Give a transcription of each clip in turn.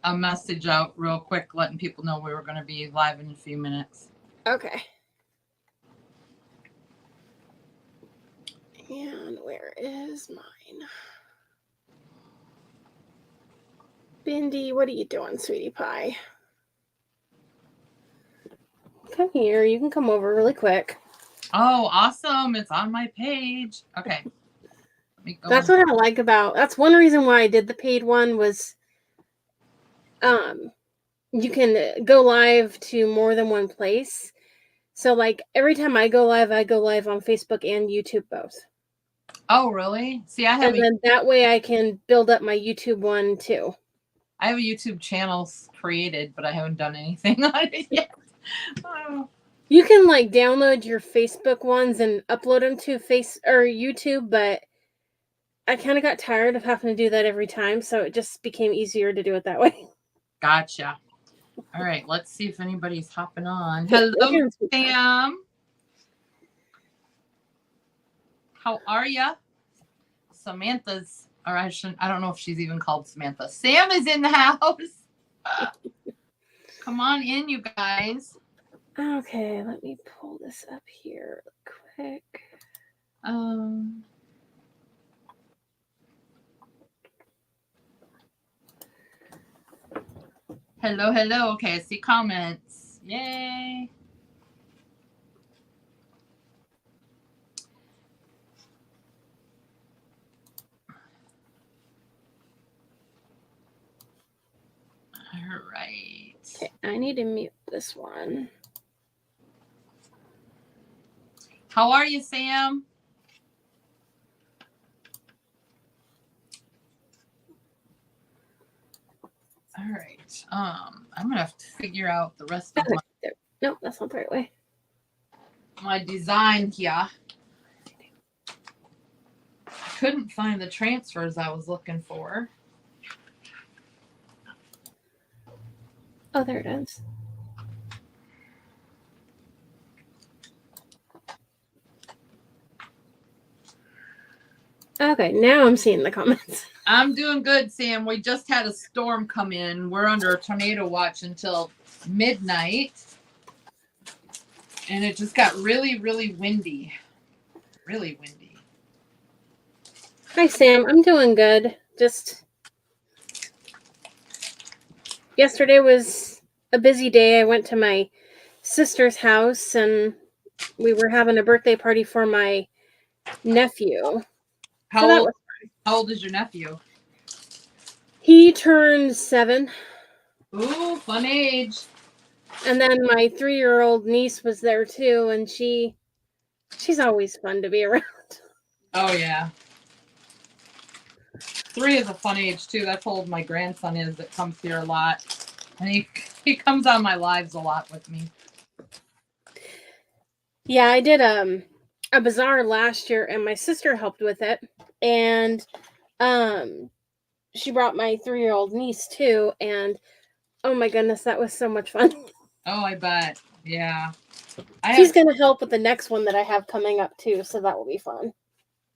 a message out real quick, letting people know we were going to be live in a few minutes. Okay. And where is mine? Bindi, what are you doing, sweetie pie? Come here. You can come over really quick. Oh, awesome. It's on my page. Okay. Let me go. That's what I like about... That's one reason why I did the paid one was... you can go live to more than one place. So, like, every time I go live on Facebook and YouTube both. Oh, really? See, I have and then that way I can build up my YouTube one too. I have a YouTube channel created, but I haven't done anything on it yet. Oh. You can like download your Facebook ones and upload them to YouTube, but I kind of got tired of having to do that every time, so it just became easier to do it that way. Gotcha. All right, let's see if anybody's hopping on. Hello, Sam. How are ya? Samantha's, or I don't know if she's even called Samantha. Sam is in the house. Come on in, you guys. Okay, let me pull this up here quick. Hello, hello. Okay, I see comments. Yay. All right. Okay, I need to mute this one. How are you, Sam? All right. I'm gonna have to figure out the rest of my. Nope, that's not the right way. My design here. I couldn't find the transfers I was looking for. Oh, there it is. Okay, now I'm seeing the comments. I'm doing good, Sam. We just had a storm come in. We're under a tornado watch until midnight. And it just got really, really windy. Really windy. Hi, Sam. I'm doing good. Just yesterday was a busy day. I went to my sister's house and we were having a birthday party for my nephew. How old is your nephew? He turned 7. Ooh, fun age. And then my 3-year-old niece was there too, and she's always fun to be around. Oh, yeah. 3 is a fun age too. That's how old my grandson is that comes here a lot. And he comes on my lives a lot with me. Yeah, I did a bazaar last year and my sister helped with it. And she brought my 3-year-old niece too, and oh my goodness, that was so much fun. Oh, I bet. Yeah. She's going to help with the next one that I have coming up too, so that will be fun.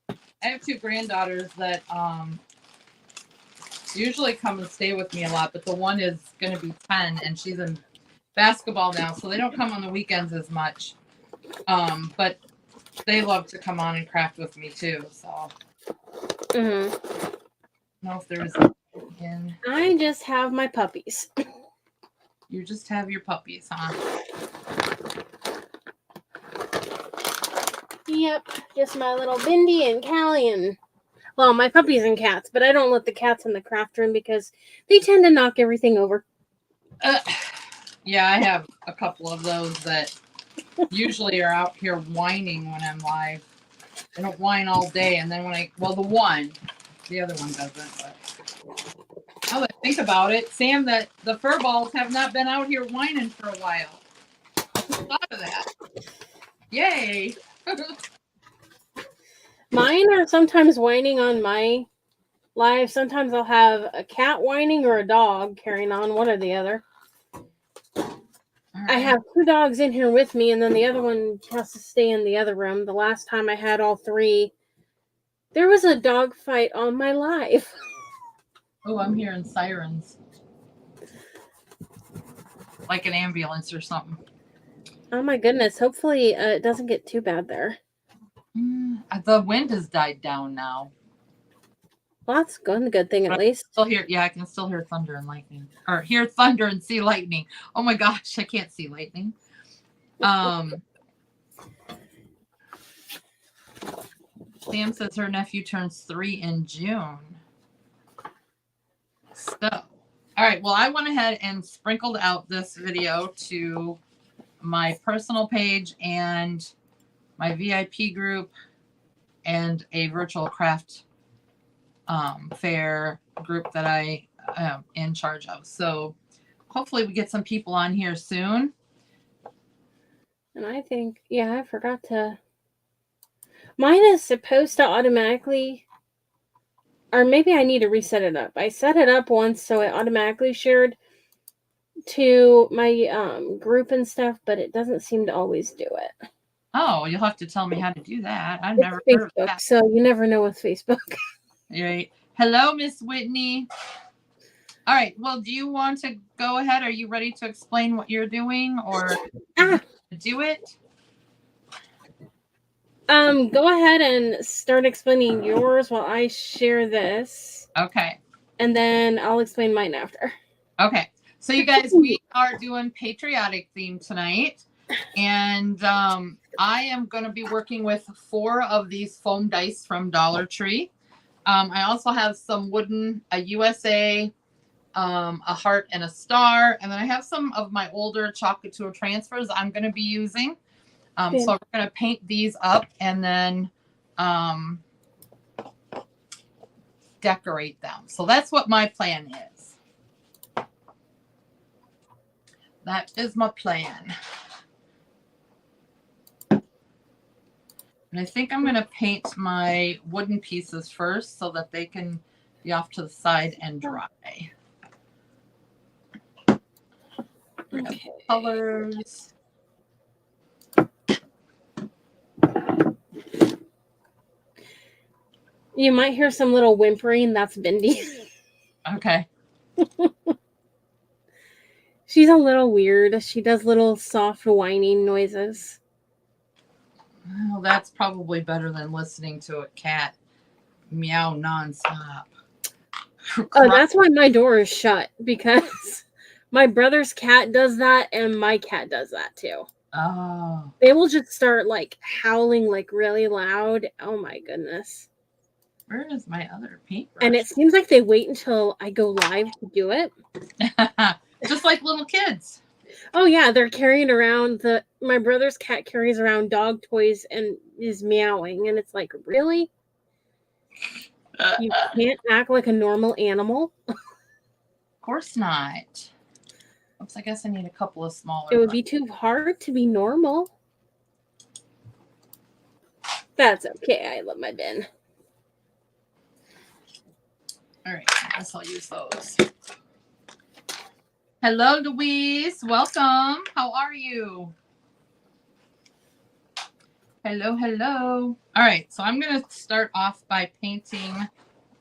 I have 2 granddaughters that usually come and stay with me a lot, but the one is going to be 10 and she's in basketball now, so they don't come on the weekends as much. But they love to come on and craft with me too, so. I don't know if there is in. I just have my puppies. You just have your puppies, huh? Yep, just my little Bindi and Callie and, well, my puppies and cats, but I don't let the cats in the craft room because they tend to knock everything over. Yeah, I have a couple of those that usually are out here whining when I'm live. They don't whine all day, and then the other one doesn't, but now that I think about it, Sam, that the fur balls have not been out here whining for a while. I just thought of that. Yay! Mine are sometimes whining on my live. Sometimes I'll have a cat whining or a dog carrying on, one or the other. Right. I have 2 dogs in here with me, and then the other one has to stay in the other room. The last time I had all 3, there was a dog fight on my live. Oh, I'm hearing sirens. Like an ambulance or something. Oh my goodness. Hopefully it doesn't get too bad there. The wind has died down now. Well, that's good. Good thing at least. I can still hear thunder and lightning. Or hear thunder and see lightning. Oh my gosh, I can't see lightning. Sam says her nephew turns 3 in June. So, all right. Well, I went ahead and sprinkled out this video to my personal page and my VIP group and a virtual craft fair group that I am in charge of. So hopefully we get some people on here soon. And I think, yeah, I forgot to. Mine is supposed to automatically, or maybe I need to reset it up. I set it up once so it automatically shared to my group and stuff, but it doesn't seem to always do it. Oh, you'll have to tell me how to do that. I've It's never Facebook, heard of that. so you never know with Facebook. Right. Hello, Miss Whitney. All right. Well, do you want to go ahead? Are you ready to explain what you're doing or do it? Go ahead and start explaining yours while I share this. Okay. And then I'll explain mine after. Okay. So you guys, we are doing patriotic theme tonight. And I am going to be working with 4 of these foam dice from Dollar Tree. I also have some wooden, a USA, a heart and a star. And then I have some of my older chocolate tool transfers I'm going to be using. So we're going to paint these up and then decorate them. So that's what my plan is. That is my plan. And I think I'm going to paint my wooden pieces first so that they can be off to the side and dry. Okay. Colors. You might hear some little whimpering. That's Bindi. Okay. She's a little weird. She does little soft whining noises. Well, that's probably better than listening to a cat meow nonstop. Oh, that's why my door is shut, because my brother's cat does that and my cat does that too. Oh. They will just start like howling like really loud. Oh my goodness. Where is my other paintbrush? And it seems like they wait until I go live to do it. Just like little kids. Oh yeah, they're carrying around my brother's cat carries around dog toys and is meowing, and it's like, really? You can't act like a normal animal? Of course not. Oops, I guess I need a couple of smaller. It would be too hard to be normal. That's okay. I love my bin. All right, I guess I'll use those. Hello, Louise. Welcome. How are you? Hello, hello. All right, so I'm going to start off by painting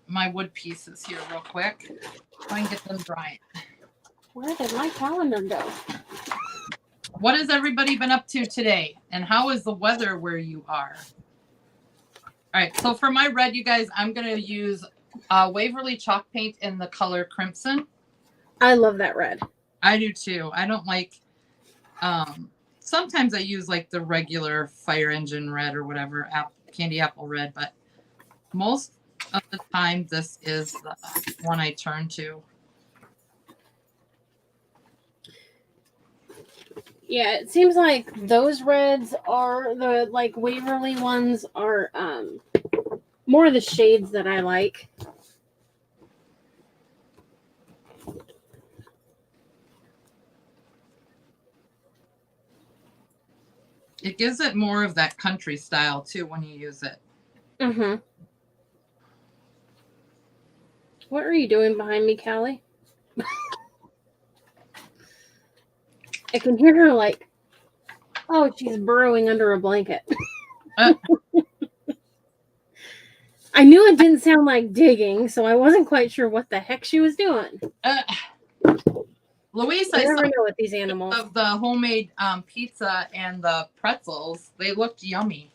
my wood pieces here real quick. Try and get them drying. Where did my calendar go? What has everybody been up to today? And how is the weather where you are? All right, so for my red, you guys, I'm going to use Waverly chalk paint in the color Crimson. I love that red. I do too. I don't like, sometimes I use like the regular fire engine red or whatever, candy apple red, but most of the time this is the one I turn to. Yeah, it seems like those reds are the like Waverly ones are more the shades that I like. It gives it more of that country style too when you use it. Mm-hmm. What are you doing behind me, Callie? I can hear her like, oh, she's burrowing under a blanket. I knew it didn't sound like digging, so I wasn't quite sure what the heck she was doing. Luis, You I saw never know with these animals. of the homemade pizza and the pretzels. They looked yummy.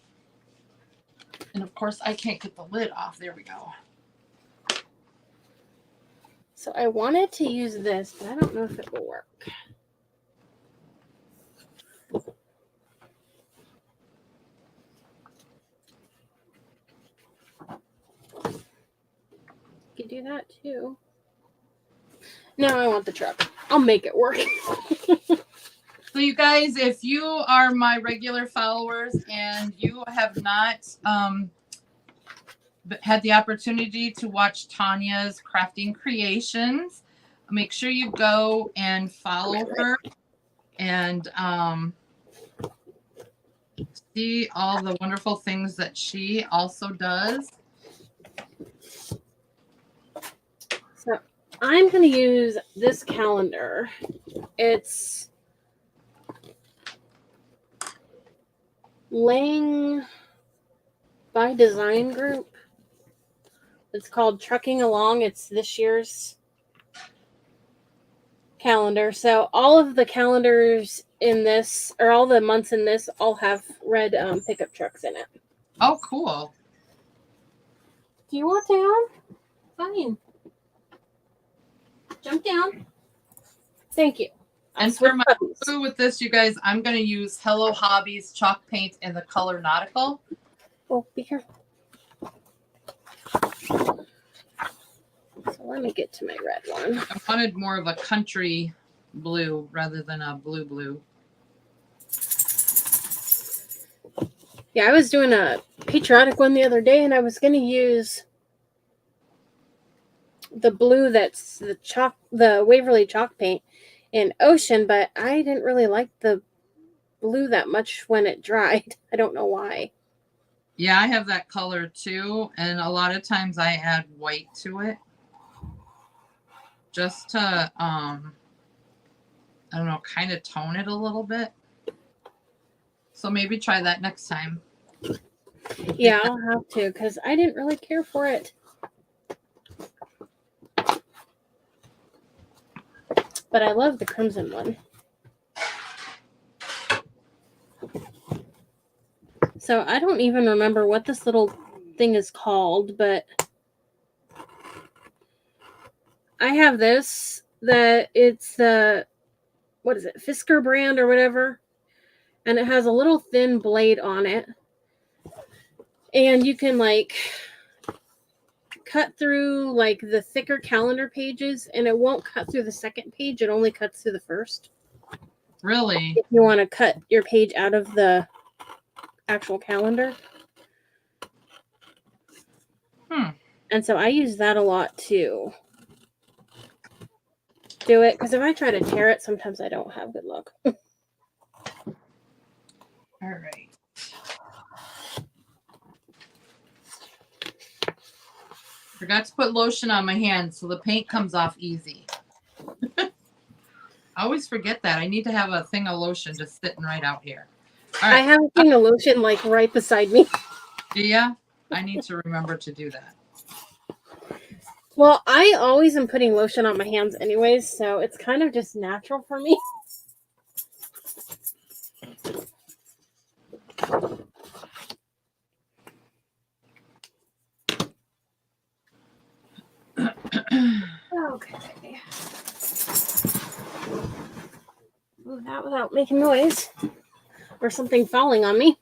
And of course, I can't get the lid off. There we go. So I wanted to use this, but I don't know if it will work. You could do that too. No, I want the truck. I'll make it work. So you guys, if you are my regular followers and you have not had the opportunity to watch Tonya's crafting creations, make sure you go and follow her and see all the wonderful things that she also does. So I'm going to use this calendar. It's Lang by Design Group. It's called Trucking Along. It's this year's calendar. So all of the calendars in this, or all the months in this, all have red pickup trucks in it. Oh, cool. Do you want down? Fine. Jump down. Thank you. And for my glue with this, you guys, I'm going to use Hello Hobbies chalk paint in the color Nautical. Oh, be careful. So let me get to my red one. I wanted more of a country blue rather than a blue. Yeah, I was doing a patriotic one the other day, and I was going to use the blue that's the Waverly chalk paint in Ocean, but I didn't really like the blue that much when it dried. I don't know why. Yeah, I have that color too, and a lot of times I add white to it just to I don't know, kind of tone it a little bit. So maybe try that next time. Yeah, I'll have to, because I didn't really care for it. But I love the crimson one. So I don't even remember what this little thing is called, but I have this, that it's the, what is it, Fisker brand or whatever. And it has a little thin blade on it. And you can like cut through like the thicker calendar pages, and it won't cut through the second page. It only cuts through the first. Really? If you want to cut your page out of the actual calendar. And so I use that a lot to do it, because if I try to tear it, sometimes I don't have good luck. All right. Forgot to put lotion on my hands so the paint comes off easy. I always forget that. I need to have a thing of lotion just sitting right out here. All right. I have a thing of lotion like right beside me. Do ya? I need to remember to do that. Well, I always am putting lotion on my hands anyways, so it's kind of just natural for me. Okay. Move that without making noise. Or something falling on me.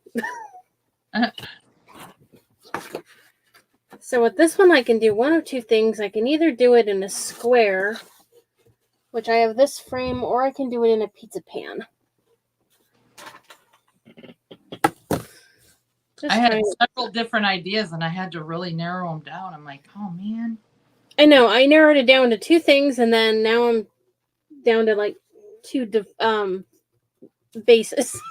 So with this one, I can do one of two things. I can either do it in a square, which I have this frame, or I can do it in a pizza pan. I had several different ideas, and I had to really narrow them down. I'm like, oh, man. I know. I narrowed it down to two things, and then now I'm down to like two bases.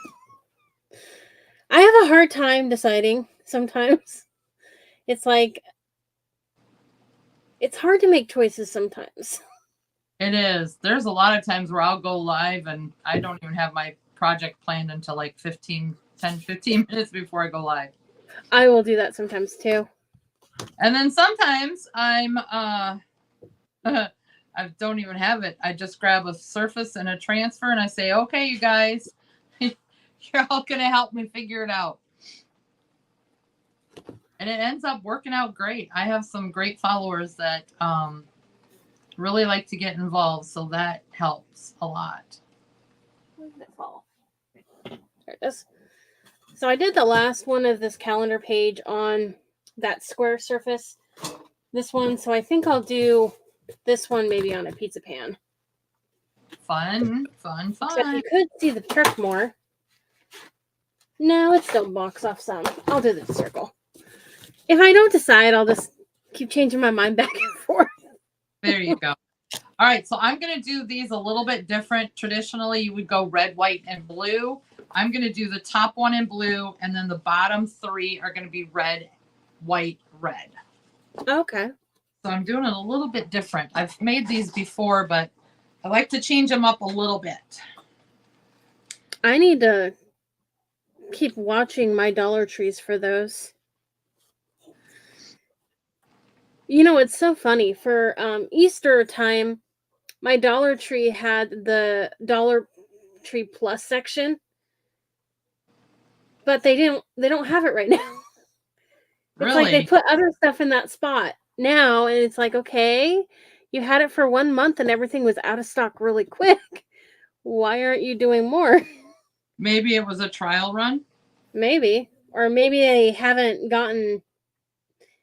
I have a hard time deciding sometimes. It's like, it's hard to make choices sometimes. It is. There's a lot of times where I'll go live, and I don't even have my project planned until like 10, 15 minutes before I go live. I will do that sometimes too. And then sometimes I'm I don't even have it. I just grab a surface and a transfer and I say, okay, you guys, you're all going to help me figure it out. And it ends up working out great. I have some great followers that really like to get involved. So that helps a lot. Where did it fall? There it is. So I did the last one of this calendar page on that square surface. This one. So I think I'll do this one maybe on a pizza pan. Fun. So if you could see the trick more. No, it still blocks off some. I'll do the circle. If I don't decide, I'll just keep changing my mind back and forth. There you go. All right, so I'm going to do these a little bit different. Traditionally, you would go red, white, and blue. I'm going to do the top one in blue, and then the bottom three are going to be red, white, red. Okay. So I'm doing it a little bit different. I've made these before, but I like to change them up a little bit. I need to keep watching my Dollar Trees for those. You know, it's so funny. For Easter time, my Dollar Tree had the Dollar Tree Plus section, but they don't have it right now. It's Really? like they put other stuff in that spot now, and it's like, okay, you had it for 1 month and everything was out of stock really quick. Why aren't you doing more? Maybe it was a trial run. Maybe. Or maybe they haven't gotten,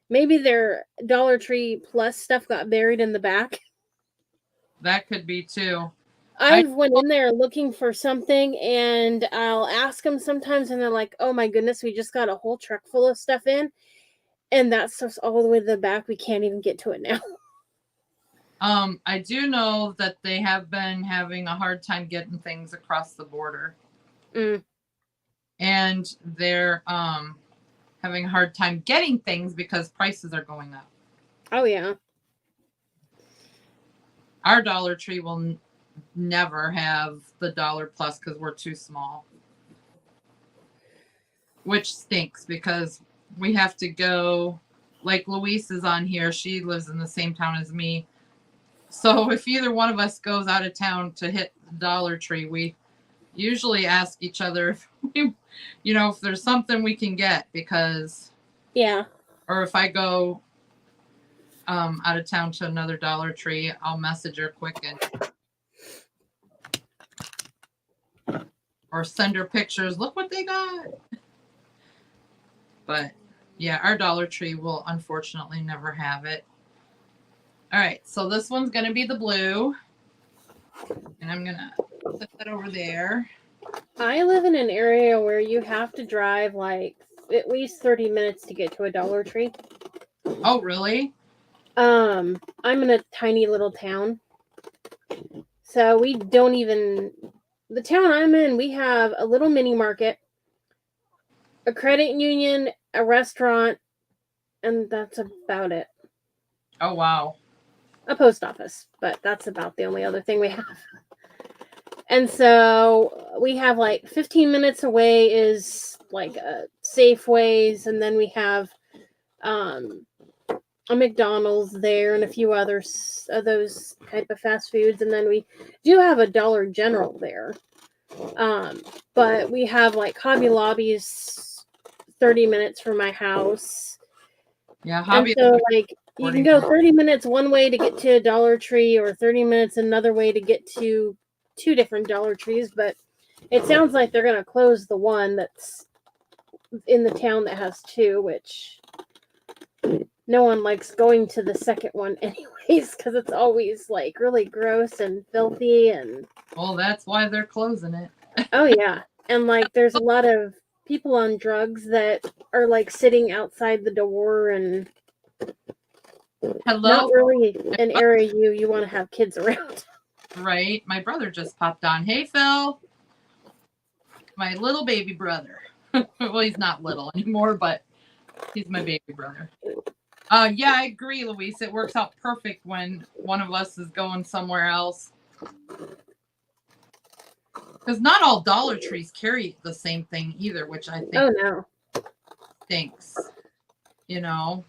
maybe their Dollar Tree Plus stuff got buried in the back. That could be too. I've went in there looking for something, and I'll ask them sometimes, and they're like, oh my goodness, we just got a whole truck full of stuff in, and that stuff's all the way to the back. We can't even get to it now. I do know that they have been having a hard time getting things across the border. And they're having a hard time getting things because prices are going up. Oh, yeah. Our Dollar Tree will never have the Dollar Plus because we're too small. Which stinks because we have to go, like Louise is on here. She lives in the same town as me. So if either one of us goes out of town to hit the Dollar Tree, we usually ask each other if we, if there's something we can get because, yeah, or if I go out of town to another Dollar Tree, I'll message her quick or send her pictures. Look what they got. But yeah, our Dollar Tree will unfortunately never have it. All right, so this one's going to be the blue. And I'm going to put that over there. I live in an area where you have to drive like at least 30 minutes to get to a Dollar Tree. Oh, really? I'm in a tiny little town. So we don't even, the town I'm in, we have a little mini market, a credit union, a restaurant, and that's about it. Oh, wow. A post office, but that's about the only other thing we have. And so we have like 15 minutes away is like a Safeways, and then we have a McDonald's there and a few others of those type of fast foods, and then we do have a Dollar General there. But we have like Hobby Lobby's 30 minutes from my house. Yeah, Hobby and so like you can go 30 minutes one way to get to a Dollar Tree, or 30 minutes another way to get to 2 different Dollar Trees, but it sounds like they're going to close the one that's in the town that has 2, which no one likes going to the second one anyways, because it's always like really gross and filthy. And well, that's why they're closing it. Oh yeah, and like there's a lot of people on drugs that are like sitting outside the door, and not really an area you want to have kids around. Right. My brother just popped on. Hey, Phil. My little baby brother. Well, he's not little anymore, but he's my baby brother. Yeah, I agree, Louise. It works out perfect when one of us is going somewhere else. Because not all Dollar Trees carry the same thing either, which I think stinks. And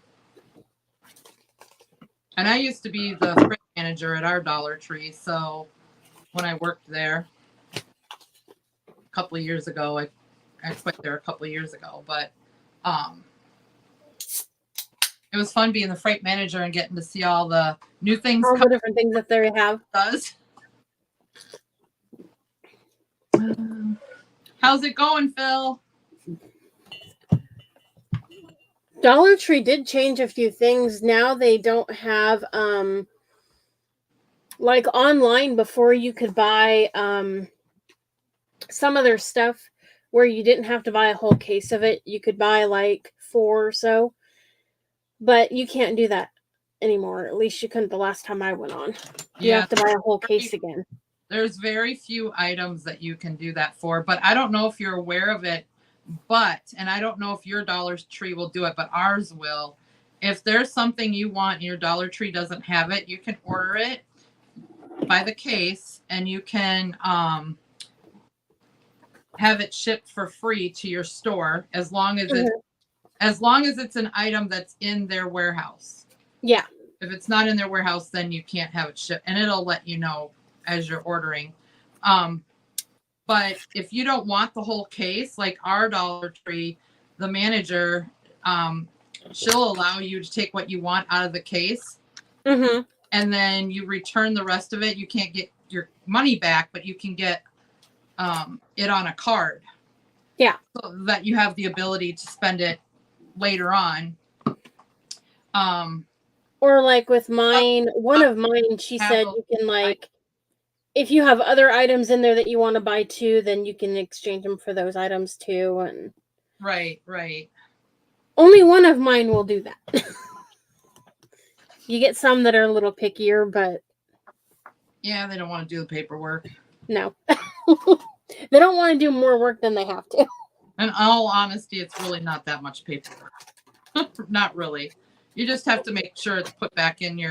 I used to be the manager at our Dollar Tree. So when I worked there a couple of years ago, I quit there a couple of years ago, but it was fun being the freight manager and getting to see all the new things All the different things that they have. does. How's it going, Phil? Dollar Tree did change a few things. Now they don't have like online before you could buy some of their stuff where you didn't have to buy a whole case of it. You could buy like 4 or so. But you can't do that anymore. At least you couldn't the last time I went on. You have to buy a whole case again. There's very few items that you can do that for, but I don't know if you're aware of it. And I don't know if your Dollar Tree will do it, but ours will. If there's something you want and your Dollar Tree doesn't have it, you can order it by the case and you can have it shipped for free to your store as long as it's an item that's in their warehouse. Yeah. If it's not in their warehouse, then you can't have it shipped, and it'll let you know as you're ordering. But if you don't want the whole case, like our Dollar Tree, the manager, she'll allow you to take what you want out of the case. Mm-hmm. And then you return the rest of it. You can't get your money back, but you can get it on a card. Yeah. So that you have the ability to spend it later on. Or like with mine, one of mine, she said you can like, if you have other items in there that you want to buy too, then you can exchange them for those items too. And Right. only one of mine will do that. You get some that are a little pickier, but yeah, they don't want to do the paperwork. No. They don't want to do more work than they have to. In all honesty, it's really not that much paperwork. Not really. You just have to make sure it's put back in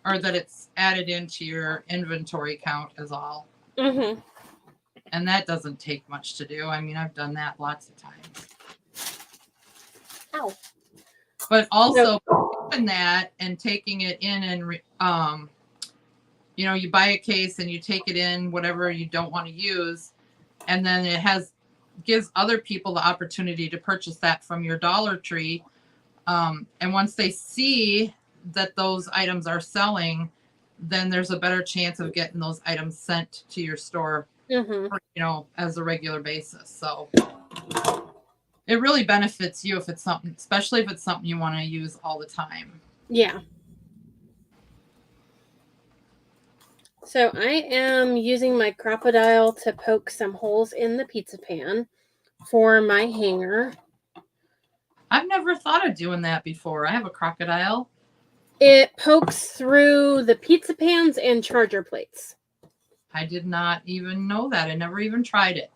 or that it's added into your inventory count is all. Mm-hmm. And that doesn't take much to do. I mean, I've done that lots of times. Ow. But also doing that and taking it in and, you buy a case and you take it in, whatever you don't want to use. And then it gives other people the opportunity to purchase that from your Dollar Tree. And once they see that those items are selling, then there's a better chance of getting those items sent to your store, as a regular basis. So it really benefits you if it's something, especially if it's something you want to use all the time. Yeah. So I am using my crocodile to poke some holes in the pizza pan for my hanger. I've never thought of doing that before. I have a crocodile. It pokes through the pizza pans and charger plates. I did not even know that. I never even tried it.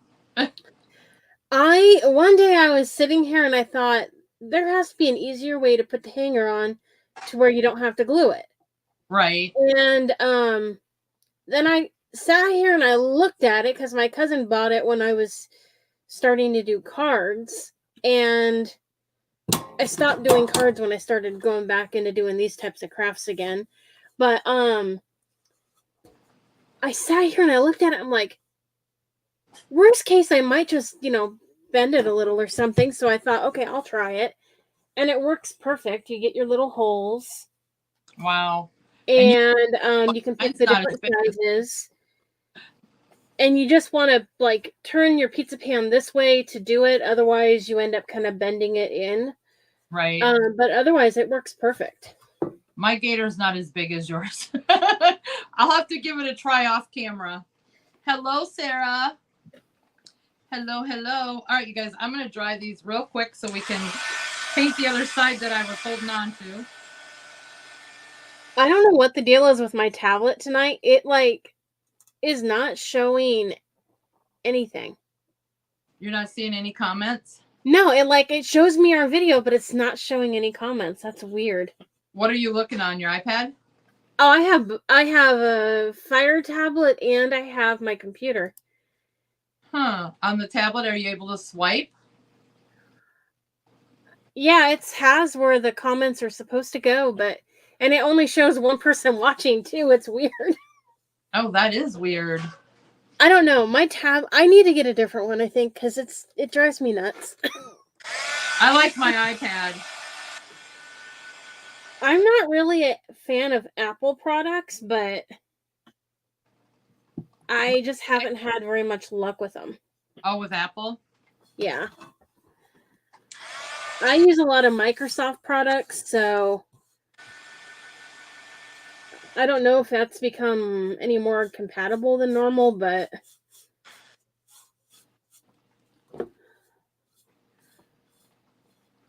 One day I was sitting here and I thought there has to be an easier way to put the hanger on to where you don't have to glue it. Right. And then I sat here and I looked at it because my cousin bought it when I was starting to do cards, and I stopped doing cards when I started going back into doing these types of crafts again. But I sat here and I looked at it. I'm like, worst case, I might just, bend it a little or something. So I thought, okay, I'll try it. And it works perfect. You get your little holes. Wow. And you can pick the different sizes. And you just want to, like, turn your pizza pan this way to do it. Otherwise, you end up kind of bending it in. Right. But otherwise, it works perfect. My gator's not as big as yours. I'll have to give it a try off camera. Hello, Sarah. Hello. All right, you guys, I'm going to dry these real quick so we can paint the other side that I was holding on to. I don't know what the deal is with my tablet tonight. It, is not showing anything. You're not seeing any comments? No, it shows me our video, but it's not showing any comments. That's weird. What are you looking on your iPad? Oh, I have a Fire tablet and I have my computer. Huh. On the tablet, are you able to swipe? Yeah, it has where the comments are supposed to go, but And it only shows one person watching too. It's weird. Oh, that is weird. I don't know. My tab. I need to get a different one. I think because it drives me nuts. I like my iPad. I'm not really a fan of Apple products, but I just haven't had very much luck with them. Oh, with Apple? Yeah. I use a lot of Microsoft products, so I don't know if that's become any more compatible than normal, but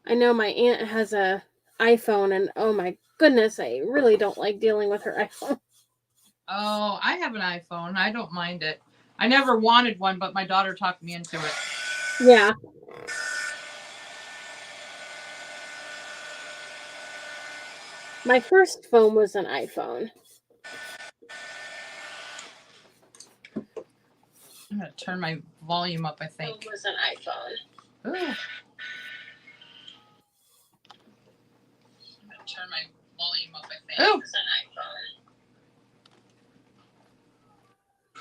I know my aunt has a iPhone, and oh my goodness, I really don't like dealing with her iPhone. Oh, I have an iPhone. I don't mind it. I never wanted one, but my daughter talked me into it. Yeah. My first phone was an iPhone. I'm going to turn my volume up, I think. It was an iPhone. Ooh. I'm going to turn my volume up, I think. Ooh. It was an iPhone.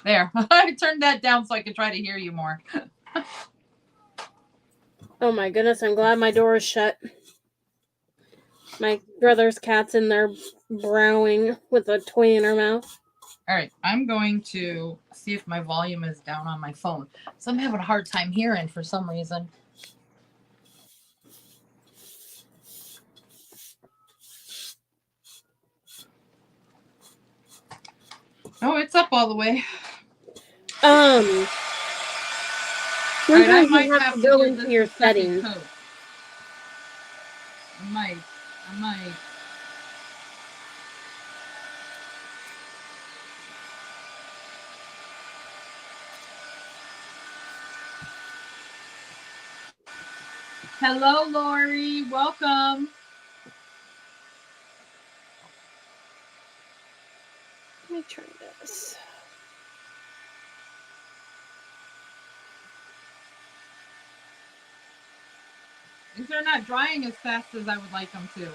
There. I turned that down so I could try to hear you more. Oh my goodness, I'm glad my door is shut. My brother's cat's in there browing with a toy in her mouth. All right, I'm going to see if my volume is down on my phone. So I'm having a hard time hearing for some reason. Oh, it's up all the way. Sometimes I might you have to go into your settings. Code. I might. Hello, Lori. Welcome. Let me try this. These are not drying as fast as I would like them to.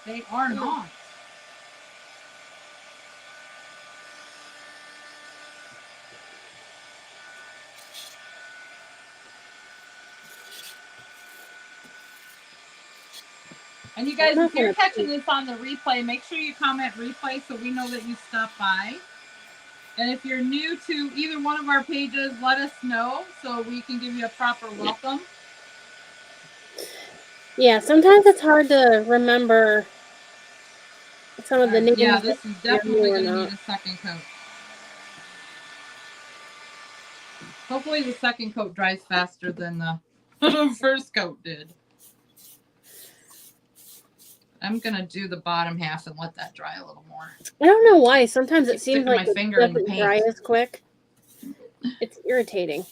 They are not. And you guys, if you're catching this on the replay, make sure you comment replay so we know that you stopped by. And if you're new to either one of our pages, let us know so we can give you a proper welcome. Yeah, sometimes it's hard to remember some of the names. Yeah, this is definitely going to need a second coat. Hopefully the second coat dries faster than the first coat did. I'm going to do the bottom half and let that dry a little more. I don't know why. Sometimes it seems like my finger in the doesn't paint. dry as quick. It's irritating.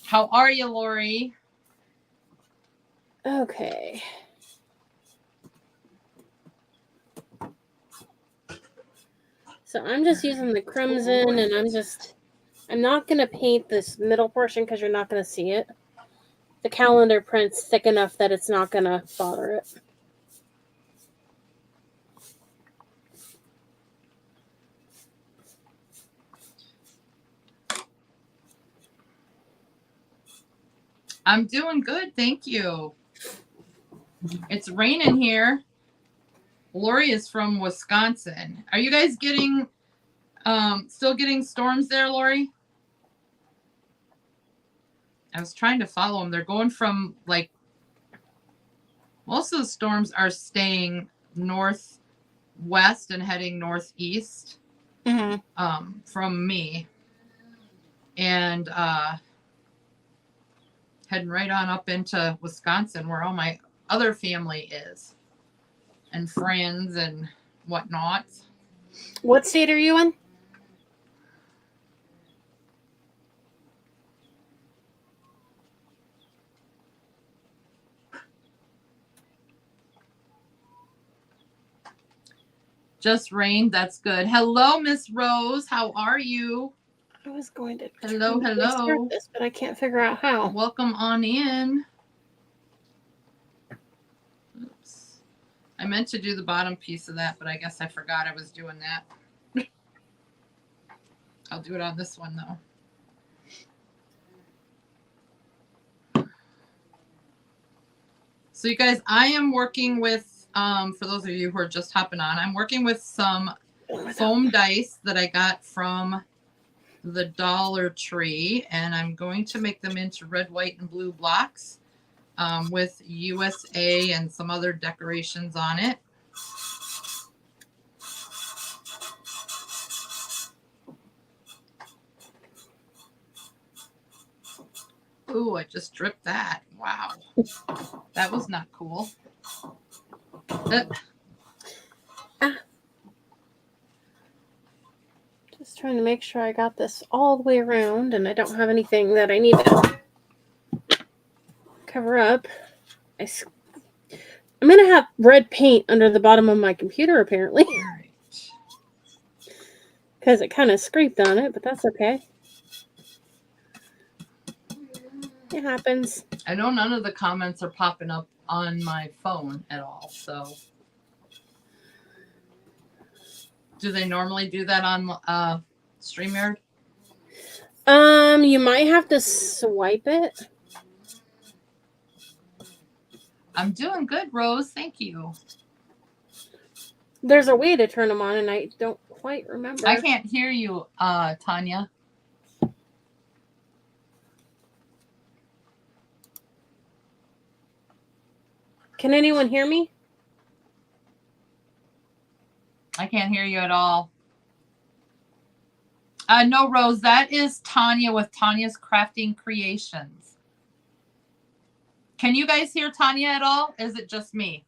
How are you, Lori? Okay. So I'm just using the crimson, and I'm not going to paint this middle portion because you're not going to see it. The calendar print's thick enough that it's not going to bother it. I'm doing good, thank you. It's raining here. Lori is from Wisconsin. Are you guys getting still getting storms there, Lori? I was trying to follow them. They're going from like most of the storms are staying northwest and heading northeast from me. And heading right on up into Wisconsin where all my other family is. And friends and whatnot. What state are you in? Just rained. That's good. Hello, Miss Rose. How are you? I was going to hello. restart this, but I can't figure out how. Welcome on in. Oops. I meant to do the bottom piece of that, but I guess I forgot I was doing that. I'll do it on this one, though. So, you guys, I am working with, for those of you who are just hopping on, I'm working with some foam dice that I got from the Dollar Tree, and I'm going to make them into red, white, and blue blocks with USA and some other decorations on it. Ooh, I just dripped that. Wow. That was not cool. Just trying to make sure I got this all the way around and I don't have anything that I need to cover up. I'm going to have red paint under the bottom of my computer, apparently. All right. Because it kind of scraped on it, but that's okay. It happens. I know none of the comments are popping up on my phone at all, so. Do they normally do that on StreamYard? You might have to swipe it. I'm doing good, Rose. Thank you. There's a way to turn them on, and I don't quite remember. I can't hear you, Tonya. Can anyone hear me? I can't hear you at all. No, Rose, that is Tonya with Tonya's Crafting Creations. Can you guys hear Tonya at all? Is it just me?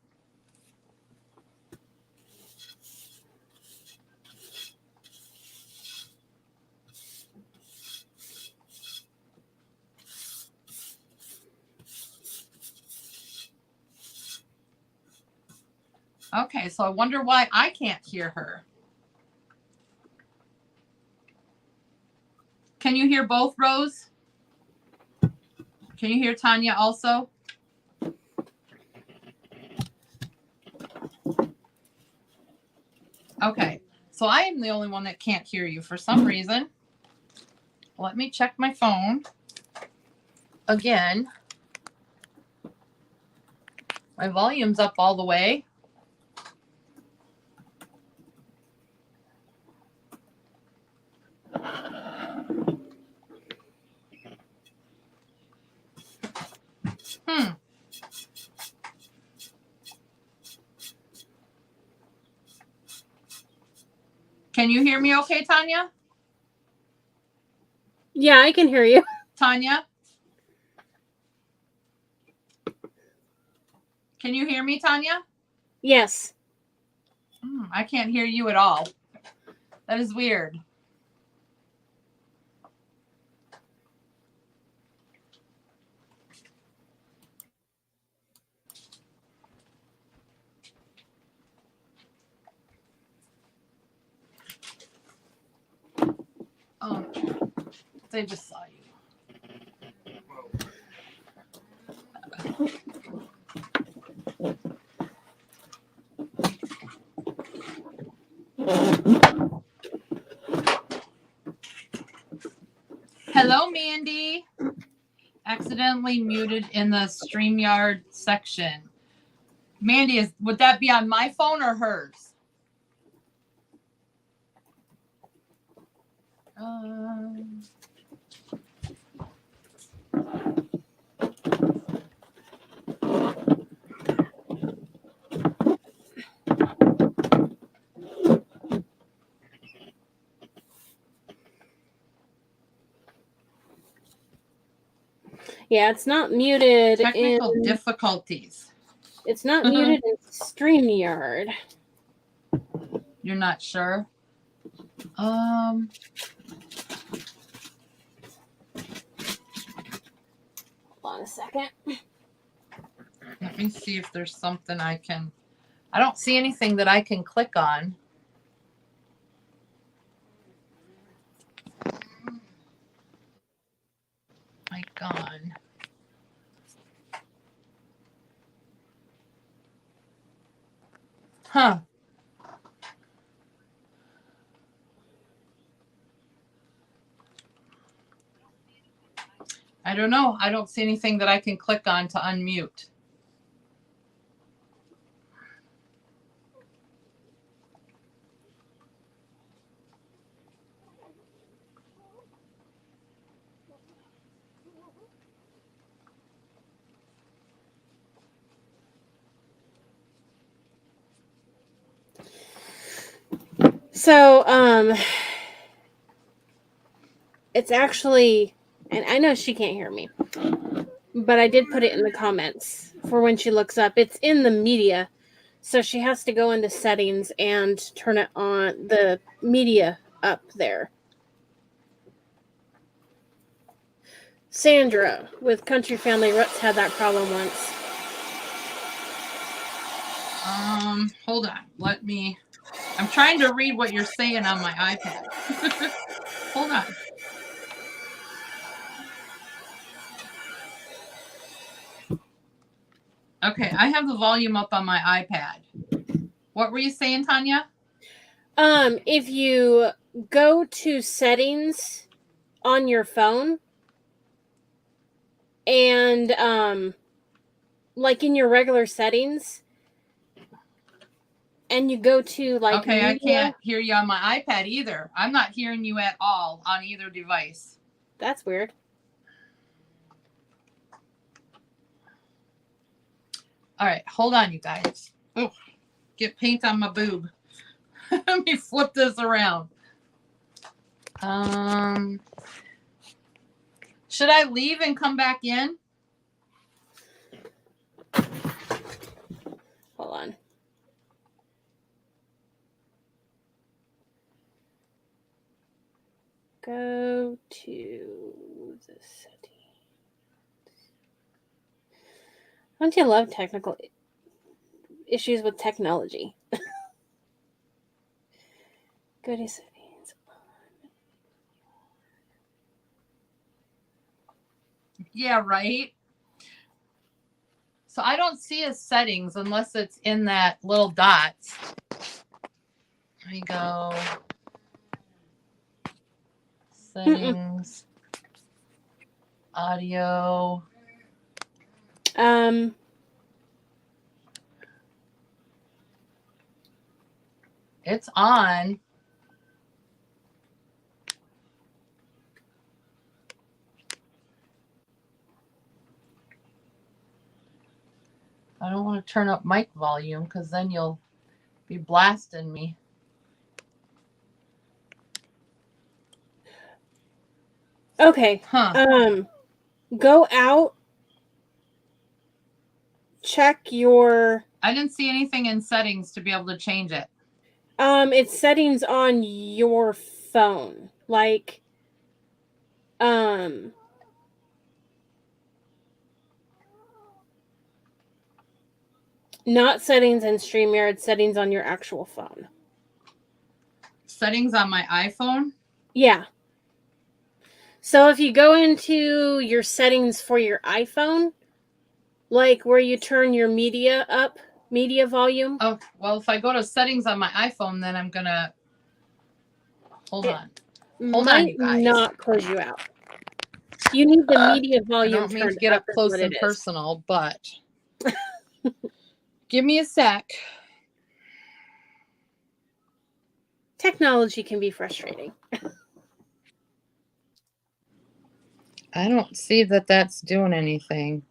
Okay, so I wonder why I can't hear her. Can you hear both, Rose? Can you hear Tonya also? Okay, so I am the only one that can't hear you for some reason. Let me check my phone again. My volume's up all the way. Can you hear me okay, Tonya? Yeah, I can hear you. Tonya? Can you hear me, Tonya? Yes. I can't hear you at all. That is weird. Oh, they just saw you. Hello, Mandy. Accidentally muted in the StreamYard section. Mandy, would that be on my phone or hers? Yeah, it's not muted. Technical difficulties. It's not muted in StreamYard. You're not sure? Hold on a second. Let me see if there's something I don't see anything that I can click on. on. Huh. I don't know. I don't see anything that I can click on to unmute. So, it's actually, and I know she can't hear me, but I did put it in the comments for when she looks up. It's in the media, so she has to go into settings and turn it on, the media up there. Sandra with Country Family Roots had that problem once. Hold on. I'm trying to read what you're saying on my iPad. Hold on. Okay, I have the volume up on my iPad. What were you saying, Tonya? If you go to settings on your phone and like in your regular settings, and you go to like okay, media. I can't hear you on my iPad either. I'm not hearing you at all on either device. That's weird. All right, hold on, you guys. Oh, get paint on my boob. Let me flip this around. Should I leave and come back in? Hold on. Go to the settings. Don't you love technical issues with technology? Go to settings. Yeah, right. So I don't see a settings unless it's in that little dots. There you go. Settings. Audio. It's on. I don't want to turn up mic volume because then you'll be blasting me. Okay. Huh. Go out. Check your. I didn't see anything in settings to be able to change it. It's settings on your phone. Like, not settings in StreamYard, settings on your actual phone. Settings on my iPhone? Yeah. So if you go into your settings for your iPhone, like where you turn your media up, media volume. Oh, well, if I go to settings on my iPhone, then I'm going to... Hold on, Might you guys. not close you out. You need the media volume. I don't mean to get up close and personal, but give me a sec. Technology can be frustrating. I don't see that that's doing anything.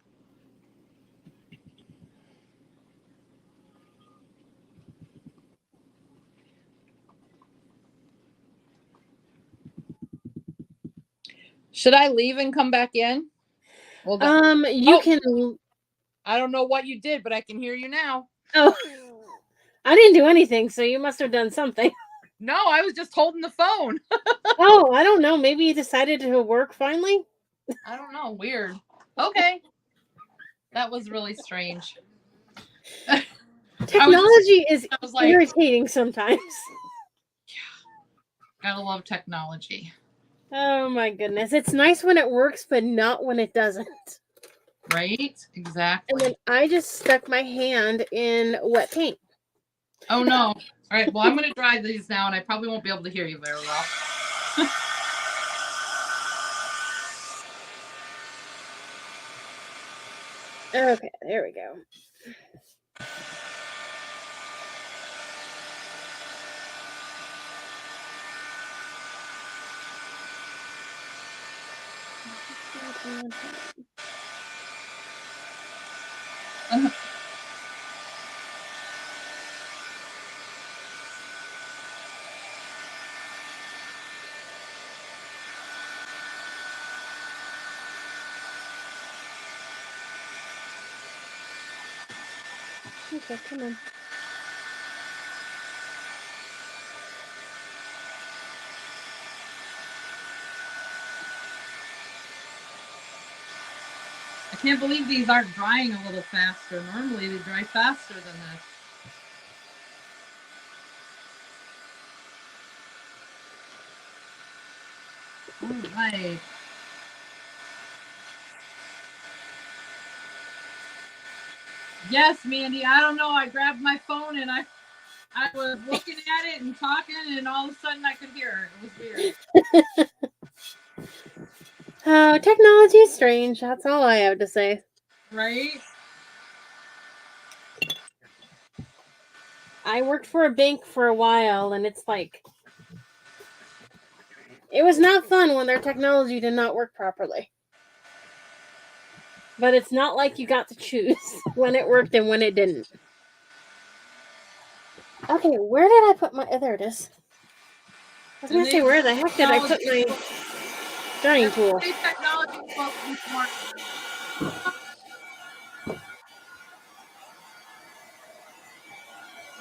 Should I leave and come back in? Well, you can. I don't know what you did, but I can hear you now. Oh, I didn't do anything, so you must have done something. No, I was just holding the phone. Oh, I don't know. Maybe you decided to work finally? I don't know. Weird. Okay. That was really strange. Technology is irritating sometimes. Yeah. Gotta love technology. Oh my goodness. It's nice when it works, but not when it doesn't. Right? And Exactly. then I just stuck my hand in wet paint. Oh no. All right. Well, I'm going to dry these now, and I probably won't be able to hear you very well. Okay, there we go. Okay, come on. I can't believe these aren't drying a little faster. Normally they dry faster than this. All right. Yes, Mandy. I don't know. I grabbed my phone and I was looking at it and talking, and all of a sudden I could hear it. It was weird. Technology is strange. That's all I have to say. Right? I worked for a bank for a while, and it's like, it was not fun when their technology did not work properly. But it's not like you got to choose when it worked and when it didn't. Okay, where did I put my... Oh, there it is. I was going to say, where the heck did I put my drying tool? Technology is supposed to be smart.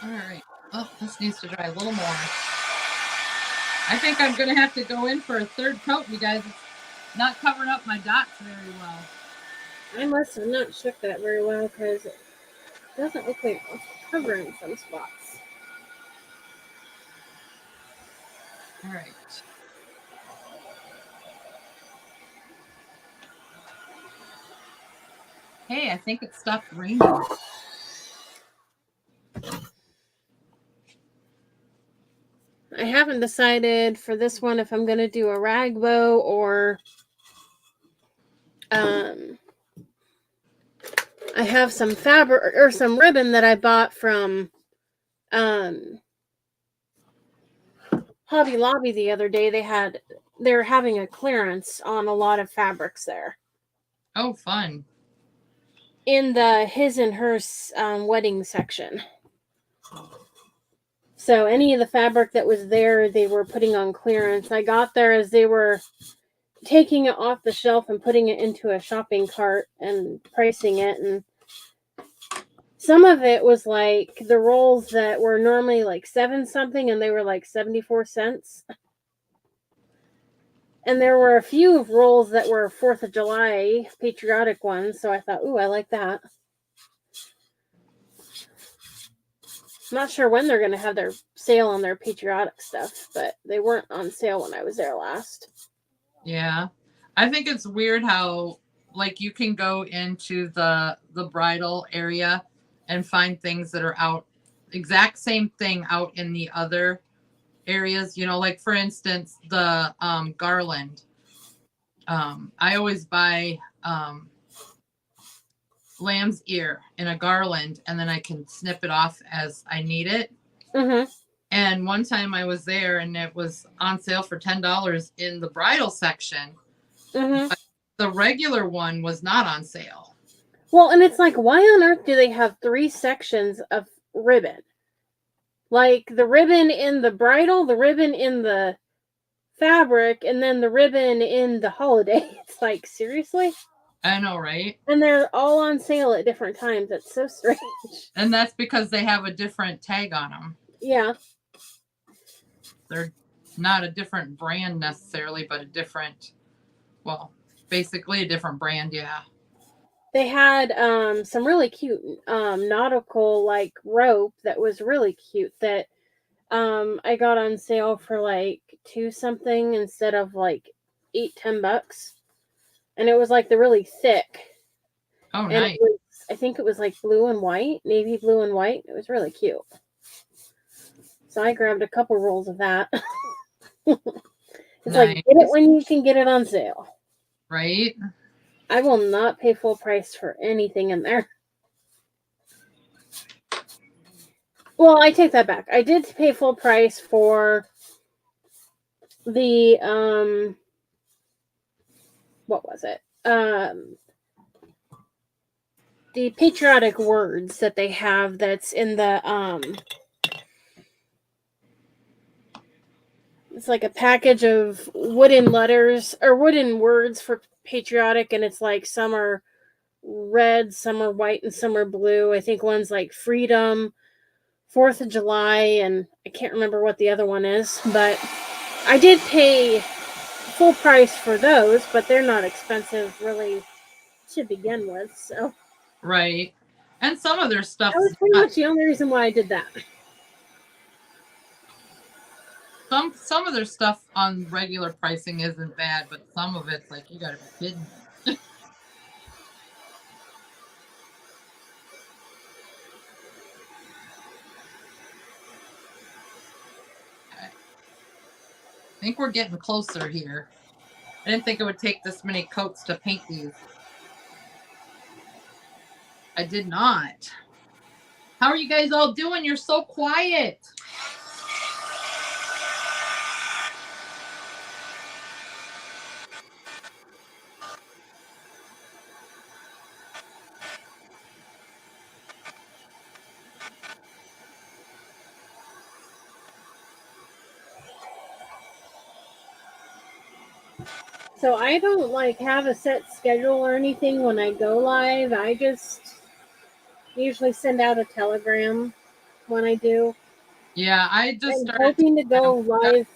All right. Oh, this needs to dry a little more. I think I'm going to have to go in for a third coat, you guys. It's not covering up my dots very well. I must have not shook that very well because it doesn't look like it's covering some spots. All right. Hey, I think it stopped raining. I haven't decided for this one if I'm going to do a rag bow or I have some fabric or some ribbon that I bought from Hobby Lobby the other day. They're having a clearance on a lot of fabrics there. Oh, fun. In the his and hers wedding section. So any of the fabric that was there, they were putting on clearance. I got there as they were taking it off the shelf and putting it into a shopping cart and pricing it. And some of it was like the rolls that were normally like 7 something and they were like 74 cents. And there were a few rolls that were 4th of July patriotic ones. So I thought, ooh, I like that. I'm not sure when they're going to have their sale on their patriotic stuff, but they weren't on sale when I was there last. Yeah. I think it's weird how like you can go into the bridal area and find things that are out exact same thing out in the other areas, you know, like for instance the garland. I always buy lamb's ear in a garland and then I can snip it off as I need it. Mm-hmm. And one time I was there and it was on sale for $10 in the bridal section. Mm-hmm. But the regular one was not on sale. Well, and it's like, why on earth do they have 3 sections of ribbon? Like the ribbon in the bridal, the ribbon in the fabric, and then the ribbon in the holiday. It's like, seriously? I know, right? And they're all on sale at different times. It's so strange. And that's because they have a different tag on them. Yeah. They're not a different brand necessarily, but a different, well, basically a different brand, yeah. They had some really cute nautical like rope that was really cute that I got on sale for like 2 something instead of like $8-10, and it was like the really thick. Oh, And nice. it was, I think it was like blue and white, navy blue and white. It was really cute. So I grabbed a couple rolls of that. It's like, Nice. get it when you can get it on sale. Right? I will not pay full price for anything in there. Well, I take that back. I did pay full price for the what was it? The patriotic words that they have that's in the it's like a package of wooden letters or wooden words for patriotic, and it's like some are red, some are white, and some are blue. I think one's like freedom, 4th of July, and I can't remember what the other one is, but I did pay full price for those, but they're not expensive really to begin with. So Right. And some of their stuff, that was pretty much the only reason why I did that. some of their stuff on regular pricing isn't bad, but some of it's like, you gotta be kidding me. Okay. I think we're getting closer here. I didn't think it would take this many coats to paint these. I did not. How are you guys all doing? You're so quiet. So I don't like have a set schedule or anything when I go live. I just usually send out a telegram when I do. Yeah, I just I'm started. hoping to go live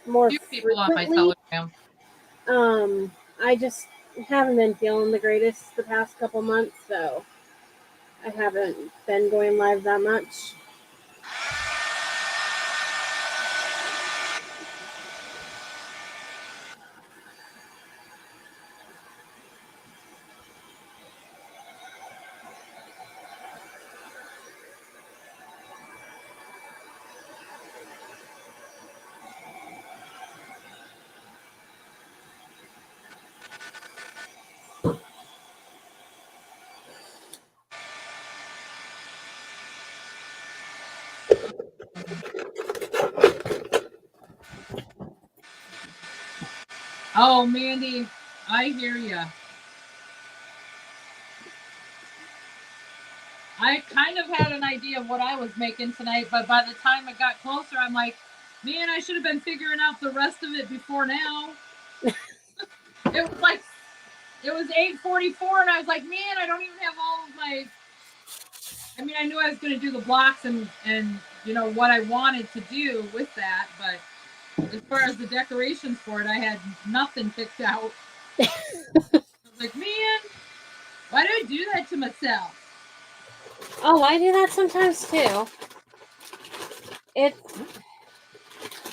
more A few people on my frequently. Telegram. I just haven't been feeling the greatest the past couple months, so I haven't been going live that much. Oh, Mandy, I hear ya. I kind of had an idea of what I was making tonight, but by the time it got closer, I'm like, man, I should have been figuring out the rest of it before now. It was like, it was 8:44, and I was like, man, I don't even have all of my. I mean, I knew I was going to do the blocks and you know what I wanted to do with that, but as far as the decorations for it, I had nothing picked out. I was like, man, why do I do that to myself? Oh, I do that sometimes too.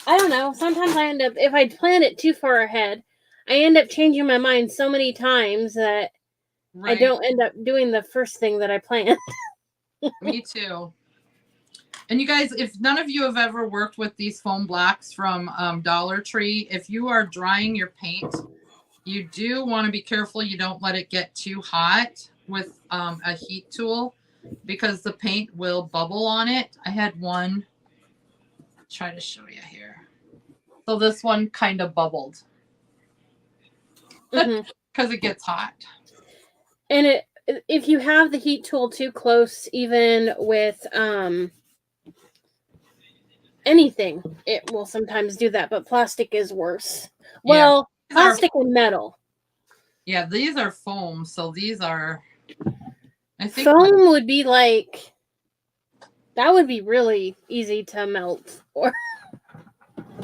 I don't know. Sometimes I end up, if I plan it too far ahead, I end up changing my mind so many times that I don't end up doing the first thing that I planned. Me too. And you guys, if none of you have ever worked with these foam blocks from Dollar Tree, if you are drying your paint, you do want to be careful you don't let it get too hot with a heat tool, because the paint will bubble on it. I had one, try to show you here. So this one kind of bubbled because it gets hot. And if you have the heat tool too close, even with anything, it will sometimes do that. But plastic is worse. Well, yeah, plastic and metal. Yeah, these are foam, so these are. I think foam would be like, that would be really easy to melt. Or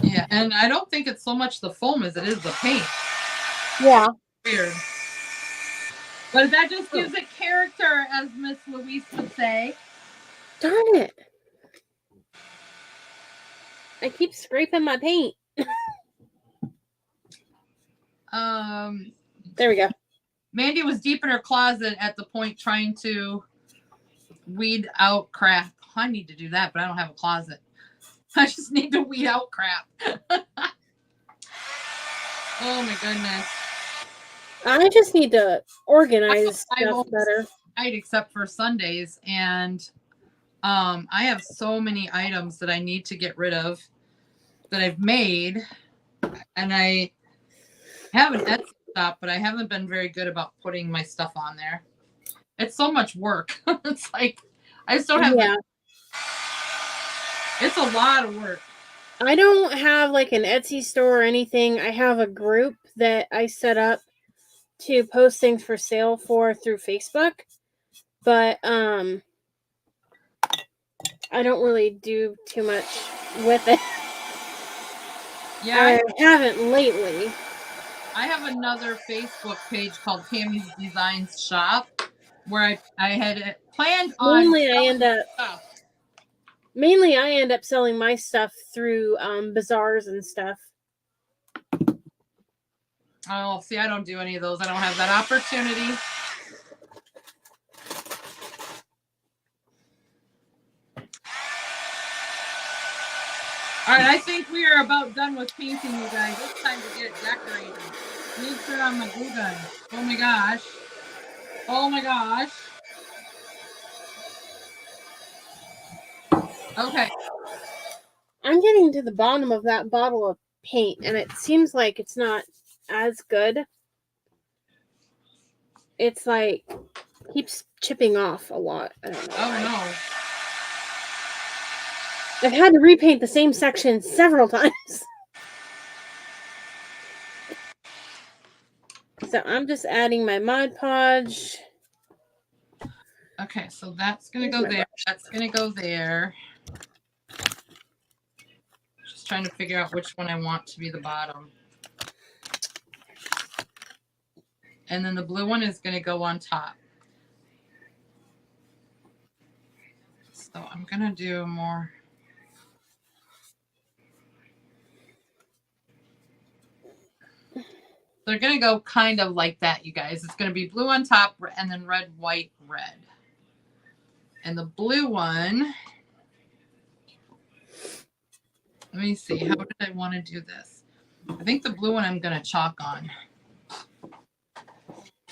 yeah, and I don't think it's so much the foam as it is the paint. Yeah. Weird. But that just gives it character, as Miss Louise would say. Darn it. I keep scraping my paint. There we go. Mandy was deep in her closet at the point trying to weed out crap. I need to do that, but I don't have a closet. I just need to weed out crap. Oh my goodness. I just need to organize I stuff better. Except for Sundays, and I have so many items that I need to get rid of that I've made, and I have an Etsy shop, but I haven't been very good about putting my stuff on there. It's so much work. It's like I just don't have. Yeah. It's a lot of work. I don't have like an Etsy store or anything. I have a group that I set up to post things for sale for through Facebook, but I don't really do too much with it. Yeah, I haven't lately. I have another Facebook page called Tammy's Designs Shop where I had planned on Mainly I end up selling my stuff through bazaars and stuff. Oh, see, I don't do any of those. I don't have that opportunity. All right, I think we are about done with painting, you guys. It's time to get decorated. Let me turn on my glue gun. Oh my gosh. Oh my gosh. Okay. I'm getting to the bottom of that bottle of paint, and it seems like it's not as good. It's like keeps chipping off a lot. I don't know. Oh no. I've had to repaint the same section several times. So I'm just adding my Mod Podge. Okay, so that's going to go there. That's going to go there. Just trying to figure out which one I want to be the bottom. And then the blue one is going to go on top. So I'm going to do more. They're going to go kind of like that, you guys. It's going to be blue on top and then red, white, red. And the blue one, let me see. How did I want to do this? I think the blue one I'm going to chalk on.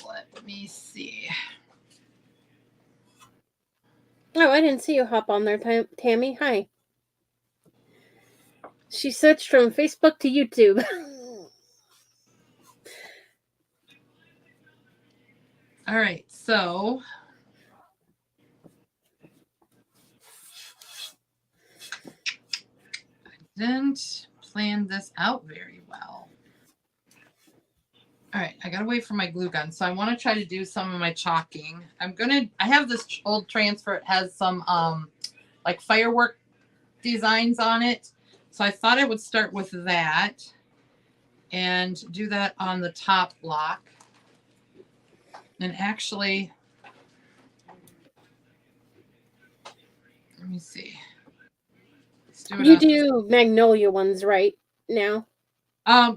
Let me see. Oh, I didn't see you hop on there, Tammy. Hi. She switched from Facebook to YouTube. All right, so I didn't plan this out very well. All right, I gotta wait for my glue gun. So I want to try to do some of my chalking. I have this old transfer. It has some like firework designs on it. So I thought I would start with that and do that on the top block. And actually, let me see. You do Magnolia ones right now?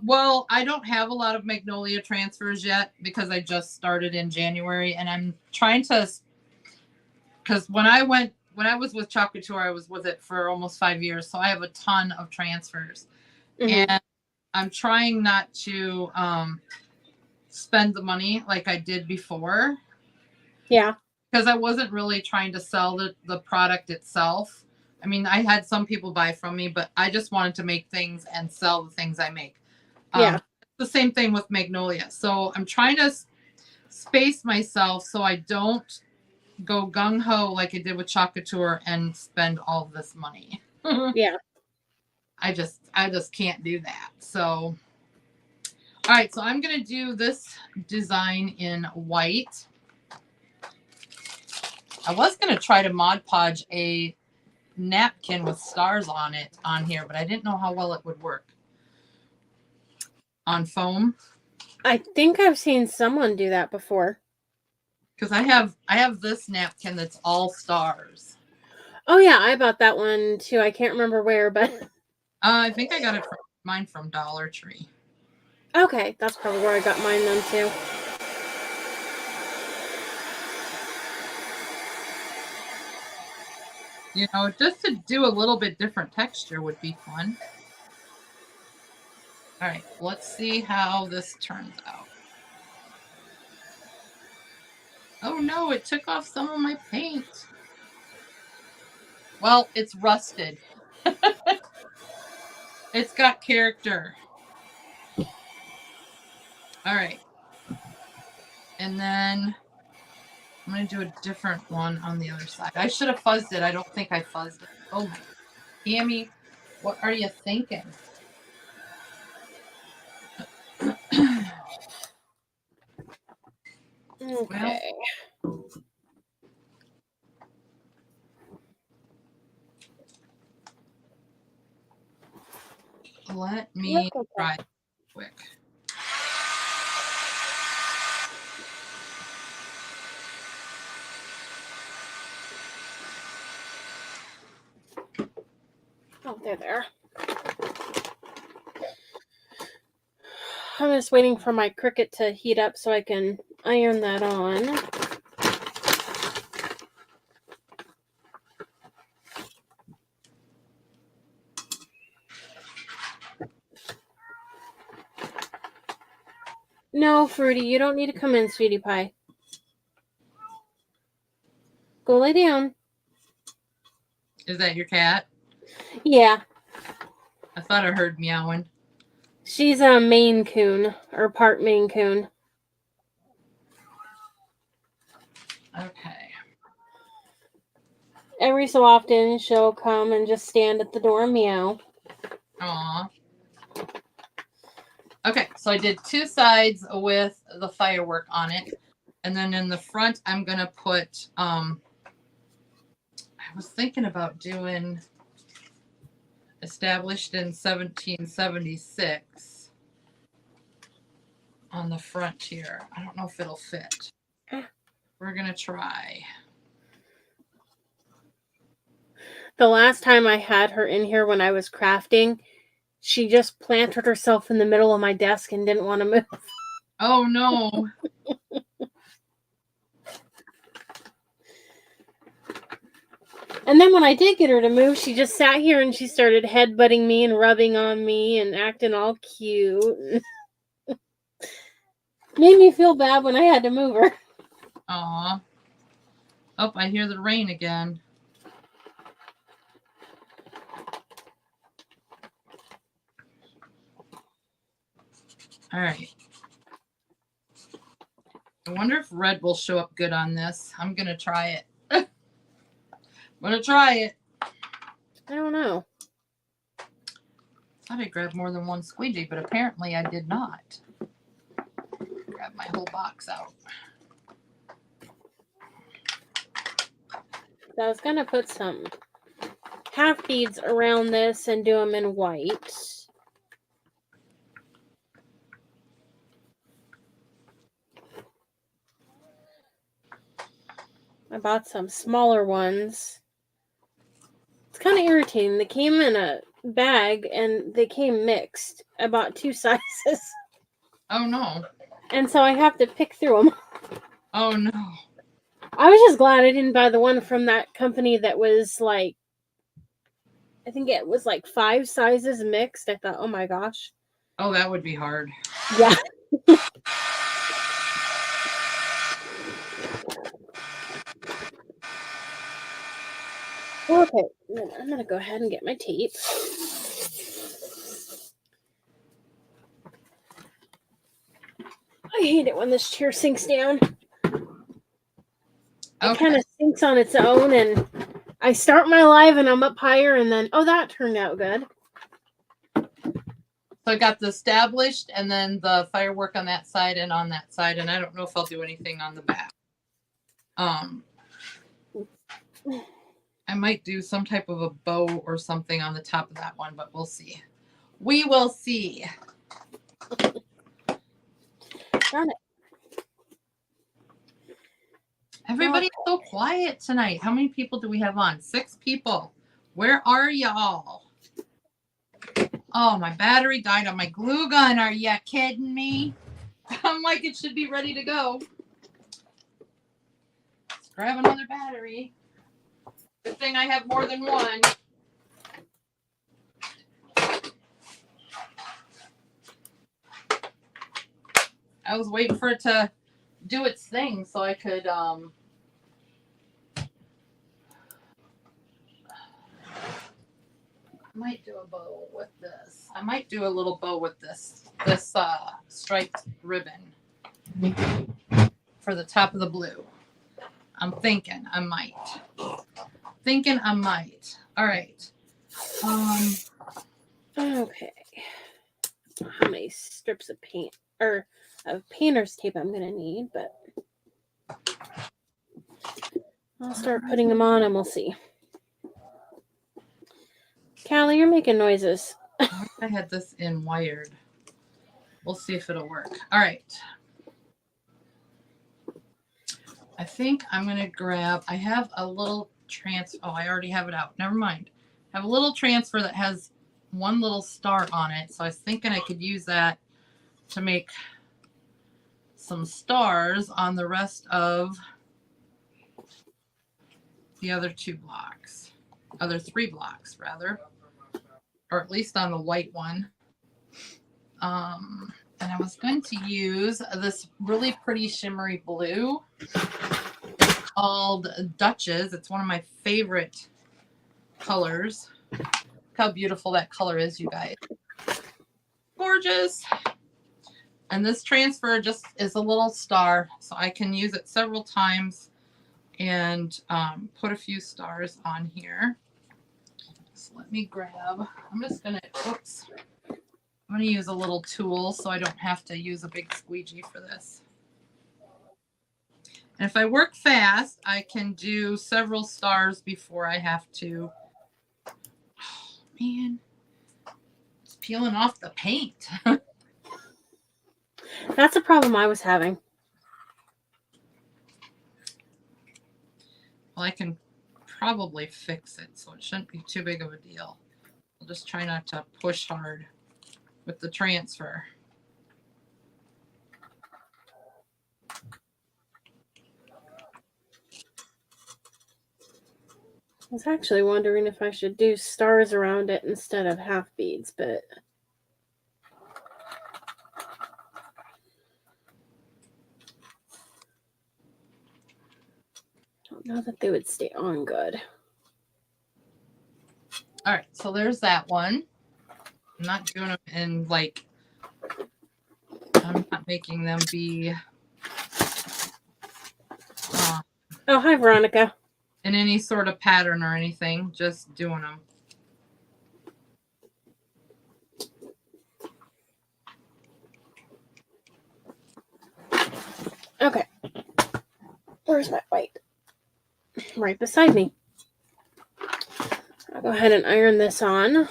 Well, I don't have a lot of Magnolia transfers yet because I just started in January, and I'm trying to, because when I was with Chocolate Tour, I was with it for almost 5 years, so I have a ton of transfers, and I'm trying not to spend the money like I did before. Yeah. Because I wasn't really trying to sell the product itself. I mean, I had some people buy from me, but I just wanted to make things and sell the things I make. Yeah. The same thing with Magnolia. So I'm trying to space myself so I don't go gung-ho like I did with Chocolate Tour and spend all this money. Yeah. I just can't do that. So, all right. So I'm going to do this design in white. I was going to try to Mod Podge a napkin with stars on it on here, but I didn't know how well it would work on foam. I think I've seen someone do that before. Because I have this napkin that's all stars. Oh yeah, I bought that one too. I can't remember where, but I think I got mine from Dollar Tree. Okay, that's probably where I got mine then too. You know, just to do a little bit different texture would be fun. All right, let's see how this turns out. Oh no, it took off some of my paint. Well, it's rusted. It's got character. All right. And then I'm going to do a different one on the other side. I should have fuzzed it. I don't think I fuzzed it. Oh my. Tammy, what are you thinking? Okay. Let me try it quick. Oh, they're there. I'm just waiting for my Cricut to heat up so I can iron that on. No, Fruity, you don't need to come in, sweetie pie. Go lay down. Is that your cat? Yeah. I thought I heard meowing. She's a Maine Coon, or part Maine Coon. Okay. Every so often, she'll come and just stand at the door and meow. Aw. Okay, so I did two sides with the firework on it. And then in the front, I'm going to put, I was thinking about doing established in 1776 on the front here. I don't know if it'll fit. We're going to try. The last time I had her in here when I was crafting, she just planted herself in the middle of my desk and didn't want to move. Oh, no. And then when I did get her to move, she just sat here and she started headbutting me and rubbing on me and acting all cute. Made me feel bad when I had to move her. Aw. Oh, I hear the rain again. All right. I wonder if red will show up good on this. I'm going to try it. I'm going to try it. I don't know. I thought I grabbed more than one squeegee, but apparently I did not. Grab my whole box out. So I was going to put some half beads around this and do them in white. I bought some smaller ones. It's kind of irritating. They came in a bag and they came mixed. I bought two sizes. Oh, no. And so I have to pick through them. Oh, no. I was just glad I didn't buy the one from that company that was like, I think it was like 5 sizes mixed. I thought, oh my gosh. Oh, that would be hard. Yeah. Okay, I'm going to go ahead and get my tape. I hate it when this chair sinks down. It kind of sinks on its own, and I start my live and I'm up higher, and then, oh, that turned out good. So I got the established and then the firework on that side and on that side, and I don't know if I'll do anything on the back. I might do some type of a bow or something on the top of that one, but we'll see. We will see. Darn it. Everybody's so quiet tonight. How many people do we have on? 6 people. Where are y'all? Oh, my battery died on my glue gun. Are you kidding me? I'm like, it should be ready to go. Let's grab another battery. Good thing I have more than one. I was waiting for it to do its thing so I could I might do a bow with this. I might do a little bow with this striped ribbon for the top of the blue. I'm thinking I might. All right. Okay. How many strips of paint or of painter's tape I'm gonna need, but I'll start putting them on and we'll see. Callie, you're making noises. I had this in wired. We'll see if it'll work. All right. I think I'm going to grab, I have a little transfer. Oh, I already have it out. Never mind. I have a little transfer that has one little star on it. So I was thinking I could use that to make some stars on the rest of the other 2 blocks. Other 3 blocks, rather. Or at least on the white one. And I was going to use this really pretty shimmery blue. It's called Duchess. It's one of my favorite colors. Look how beautiful that color is, you guys. Gorgeous. And this transfer just is a little star, so I can use it several times and put a few stars on here. So let me grab, I'm going to use a little tool so I don't have to use a big squeegee for this. And if I work fast, I can do several stars before I have to. Oh, man. It's peeling off the paint. That's a problem I was having. Well, I can probably fix it, so it shouldn't be too big of a deal. I'll just try not to push hard with the transfer. I was actually wondering if I should do stars around it instead of half beads, but I don't know that they would stay on good. All right, so there's that one. I'm not doing them in like, I'm not making them be. Oh, hi, Veronica. In any sort of pattern or anything, just doing them. Okay. Where's my white? Right beside me. I'll go ahead and iron this on.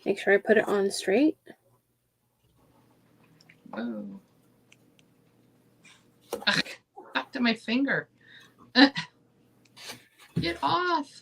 Make sure I put it on straight. Whoa. Back to my finger. Get off.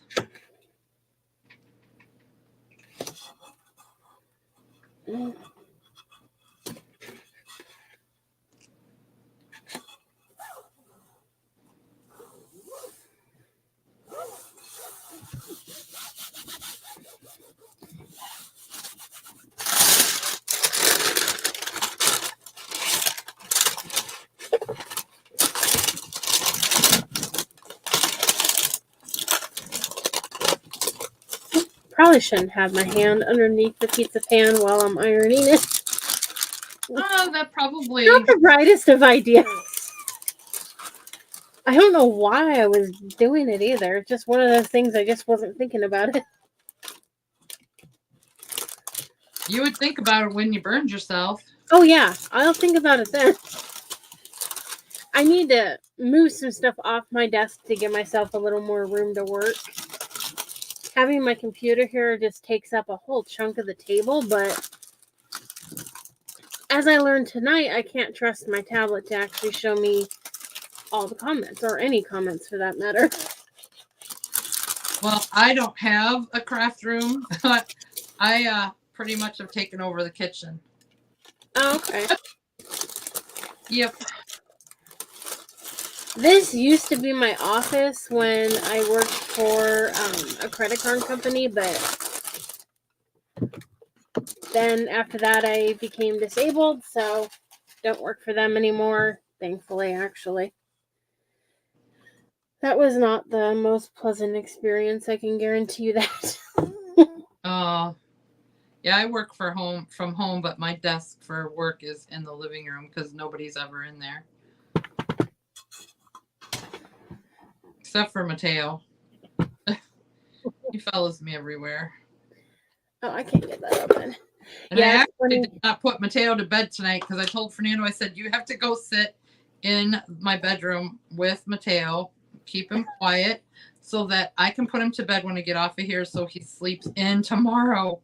Probably shouldn't have my hand underneath the pizza pan while I'm ironing it. Oh, that probably. Not the brightest of ideas. I don't know why I was doing it either. It's just one of those things I just wasn't thinking about it. You would think about it when you burned yourself. Oh yeah, I'll think about it then. I need to move some stuff off my desk to give myself a little more room to work. Having my computer here just takes up a whole chunk of the table, but as I learned tonight, I can't trust my tablet to actually show me all the comments, or any comments for that matter. Well, I don't have a craft room. I pretty much have taken over the kitchen. Oh, okay. Yep. This used to be my office when I worked for a credit card company, but then after that I became disabled, so don't work for them anymore, thankfully, actually. That was not the most pleasant experience, I can guarantee you that. Yeah, I work from home, but my desk for work is in the living room because nobody's ever in there. Except for Mateo. He follows me everywhere. Oh, I can't get that open. And Yeah, I it's actually funny. did not put Mateo to bed tonight because I told Fernando, I said, you have to go sit in my bedroom with Mateo, keep him quiet so that I can put him to bed when I get off of here so he sleeps in tomorrow.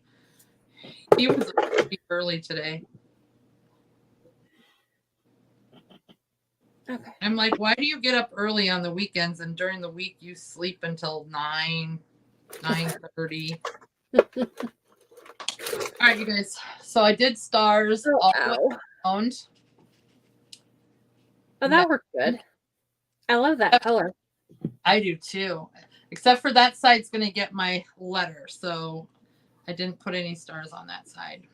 He was pretty early today. Okay. I'm like, why do you get up early on the weekends and during the week you sleep until 9:30? All right, you guys. So I did stars all the way Ow. around. Oh, that worked good. I love that color. I do too. Except for that side's going to get my letter. So I didn't put any stars on that side.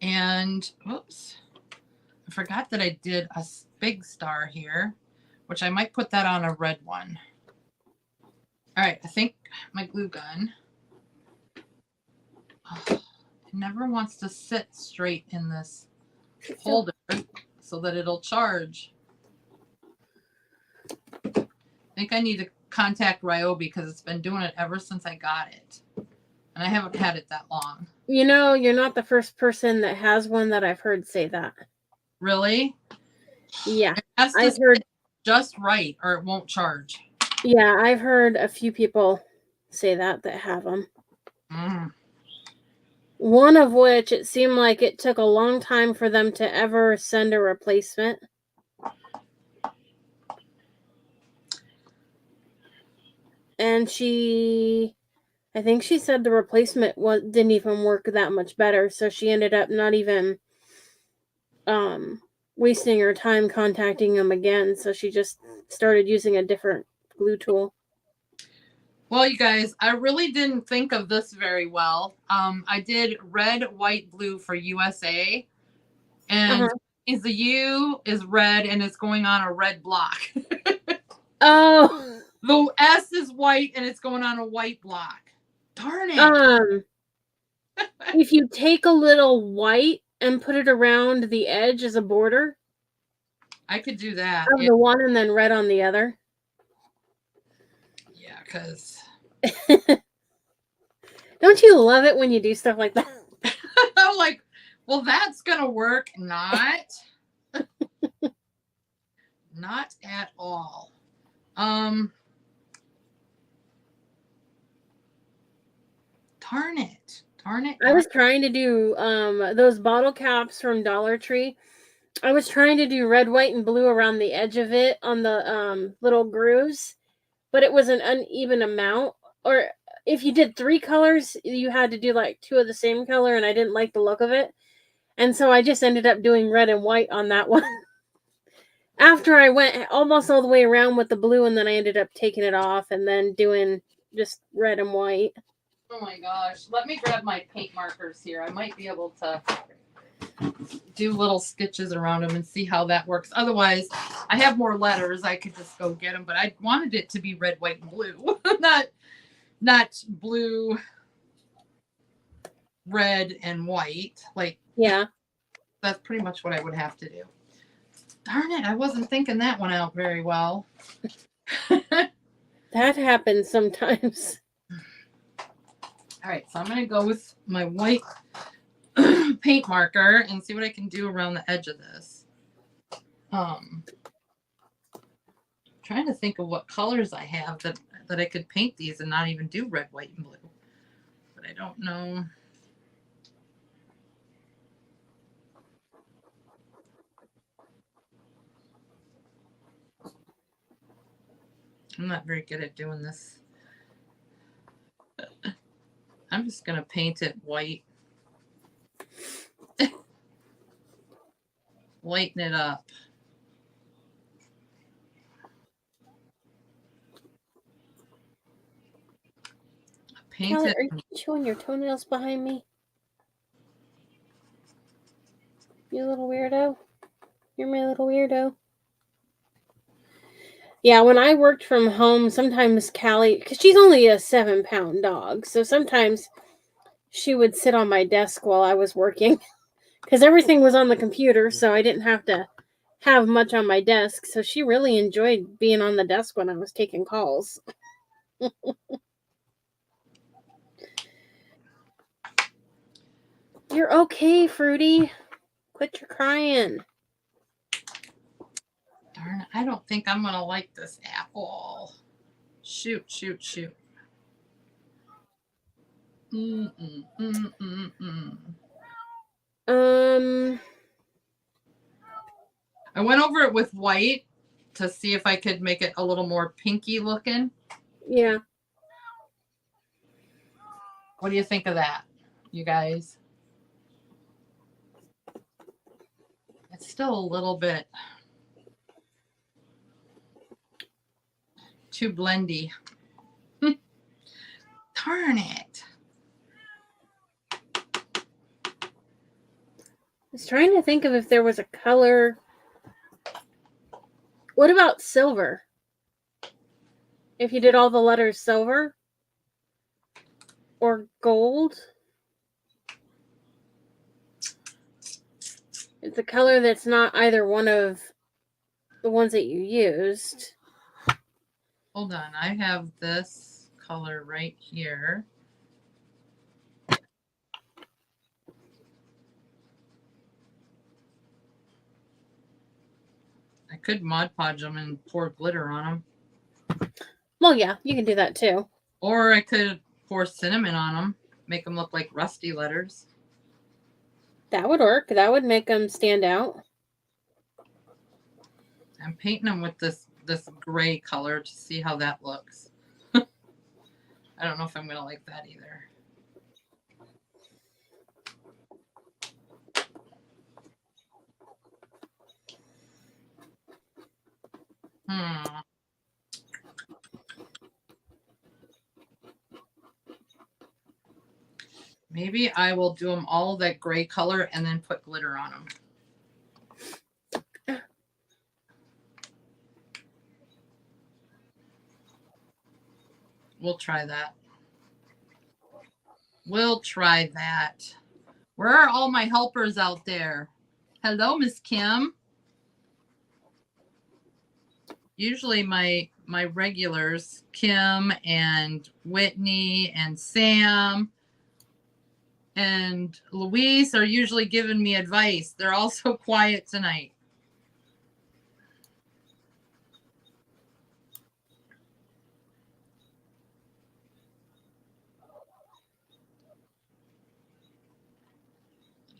And, whoops. I forgot that I did a big star here, which I might put that on a red one. All right. I think my glue gun. It never wants to sit straight in this holder so that it'll charge. I think I need to contact Ryobi because it's been doing it ever since I got it. And I haven't had it that long. You know, you're not the first person that has one that I've heard say that. Really? Yeah. It has to I've heard just right or it won't charge. Yeah, I've heard a few people say that have them. Mm. One of which it seemed like it took a long time for them to ever send a replacement. And I think she said the replacement didn't even work that much better, so she ended up not even wasting her time contacting them again, so she just started using a different glue tool. Well, you guys, I really didn't think of this very well. I did red, white, blue for USA, and the U is red and it's going on a red block. Oh. The S is white and it's going on a white block. Darn it. If you take a little white and put it around the edge as a border, I could do that. Of the one and then red on the other. Yeah, because don't you love it when you do stuff like that? I'm like, well, that's gonna work. Not at all. Darn it. I was trying to do those bottle caps from Dollar Tree. I was trying to do red, white, and blue around the edge of it on the little grooves, but it was an uneven amount. Or if you did 3 colors, you had to do like 2 of the same color, and I didn't like the look of it. And so I just ended up doing red and white on that one. After I went almost all the way around with the blue, and then I ended up taking it off and then doing just red and white. Oh my gosh. Let me grab my paint markers here. I might be able to do little stitches around them and see how that works. Otherwise, I have more letters. I could just go get them, but I wanted it to be red, white, and blue. not blue, red, and white. Like, yeah. That's pretty much what I would have to do. Darn it, I wasn't thinking that one out very well. That happens sometimes. All right, so I'm going to go with my white paint marker and see what I can do around the edge of this. Trying to think of what colors I have that I could paint these and not even do red, white, and blue. But I don't know. I'm not very good at doing this. I'm just going to paint it white. Lighten it up. Paint Callie, it. are you chewing your toenails behind me? You little weirdo. You're my little weirdo. Yeah, when I worked from home, sometimes Callie, because she's only a 7-pound dog, so sometimes she would sit on my desk while I was working because everything was on the computer, so I didn't have to have much on my desk. So she really enjoyed being on the desk when I was taking calls. You're okay, Fruity. Quit your crying. Darn, I don't think I'm going to like this apple. Shoot, shoot, shoot. I went over it with white to see if I could make it a little more pinky looking. Yeah. What do you think of that, you guys? It's still a little bit too blendy. Darn it. I was trying to think of if there was a color. What about silver? If you did all the letters silver? Or gold? It's a color that's not either one of the ones that you used. Hold on. I have this color right here. I could Mod Podge them and pour glitter on them. Well, yeah, you can do that too. Or I could pour cinnamon on them, make them look like rusty letters. That would work. That would make them stand out. I'm painting them with this gray color to see how that looks. I don't know if I'm going to like that either. Maybe I will do them all that gray color and then put glitter on them. We'll try that. We'll try that. Where are all my helpers out there? Hello, Miss Kim. Usually my regulars, Kim and Whitney and Sam and Louise, are usually giving me advice. They're all so quiet tonight.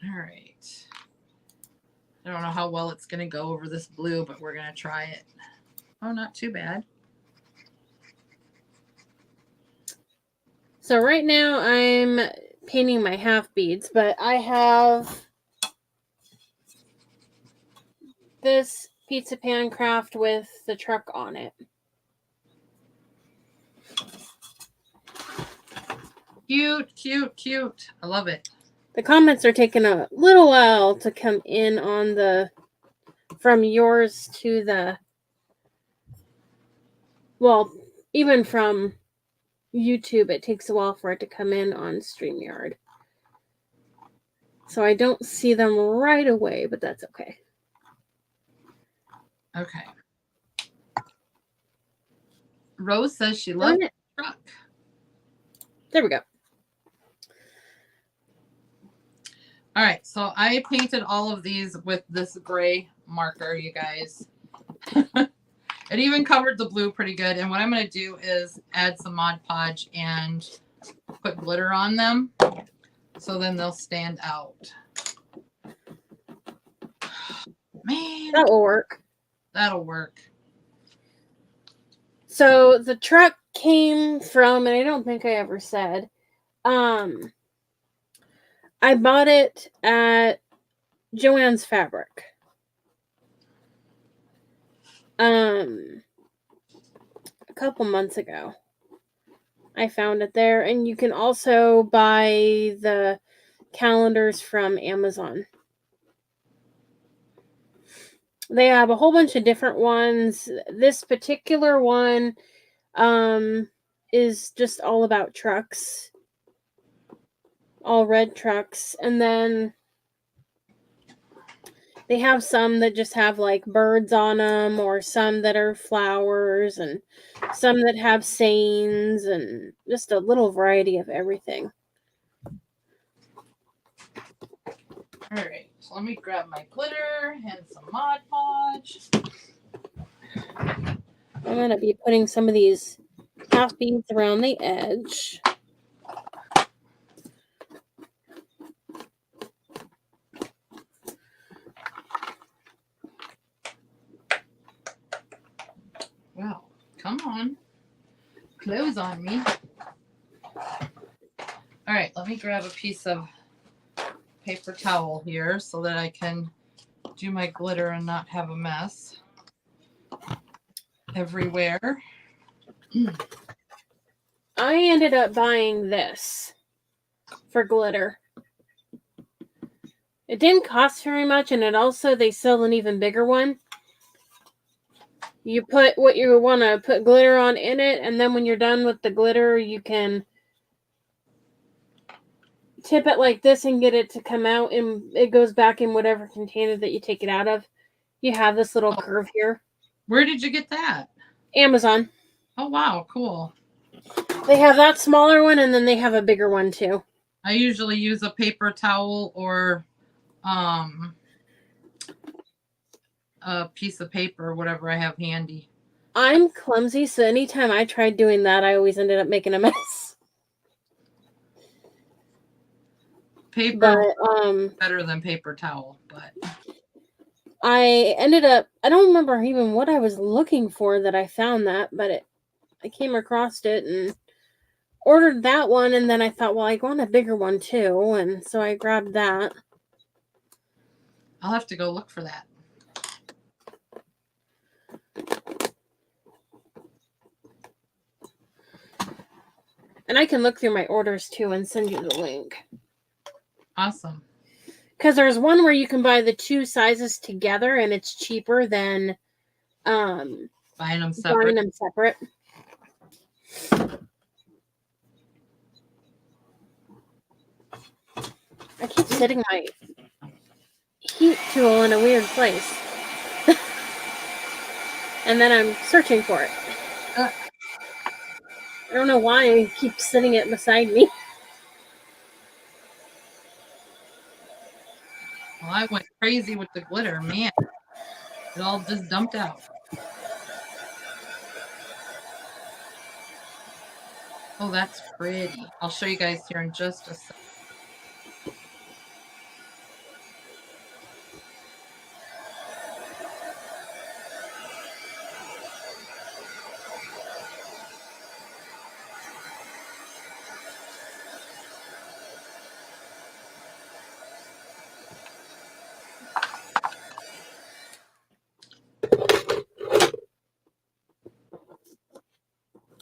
All right. I don't know how well it's going to go over this blue, but we're going to try it. Oh, not too bad. So right now I'm painting my half beads, but I have this pizza pan craft with the truck on it. Cute, cute, cute. I love it. The comments are taking a little while to come in on the from yours to the, well, even from YouTube, it takes a while for it to come in on StreamYard. So I don't see them right away, but that's okay. Okay. Rose says she loves the truck. There we go. All right, so I painted all of these with this gray marker, you guys. It even covered the blue pretty good. And what I'm going to do is add some Mod Podge and put glitter on them, so then they'll stand out. Man, that will work. That'll work. So the truck came from, and I don't think I ever said, I bought it at Joann's Fabric. A couple months ago. I found it there, and you can also buy the calendars from Amazon. They have a whole bunch of different ones. This particular one is just all about trucks. All red trucks. And then they have some that just have like birds on them, or some that are flowers, and some that have sayings, and just a little variety of everything. All right, so let me grab my glitter and some Mod Podge. I'm going to be putting some of these half beads around the edge. Wow, come on. Close on me. All right, let me grab a piece of paper towel here so that I can do my glitter and not have a mess everywhere. I ended up buying this for glitter. It didn't cost very much, and they sell an even bigger one. You put what you want to put glitter on in it, and then when you're done with the glitter, you can tip it like this and get it to come out, and it goes back in whatever container that you take it out of. You have this little curve here. Where did you get that? Amazon. Oh, wow, cool. They have that smaller one, and then they have a bigger one too. I usually use a paper towel or a piece of paper, whatever I have handy. I'm clumsy, so anytime I tried doing that, I always ended up making a mess. Paper better than paper towel, but I don't remember even what I was looking for that I found that, but I came across it and ordered that one, and then I thought, well, I want a bigger one too, and so I grabbed that. I'll have to go look for that. And I can look through my orders too and send you the link. Awesome. Because there's one where you can buy the two sizes together, and it's cheaper than buying them separate. I keep setting my heat tool in a weird place. And then I'm searching for it. I don't know why I keep setting it beside me. Well, I went crazy with the glitter, man. It all just dumped out. Oh, that's pretty. I'll show you guys here in just a second.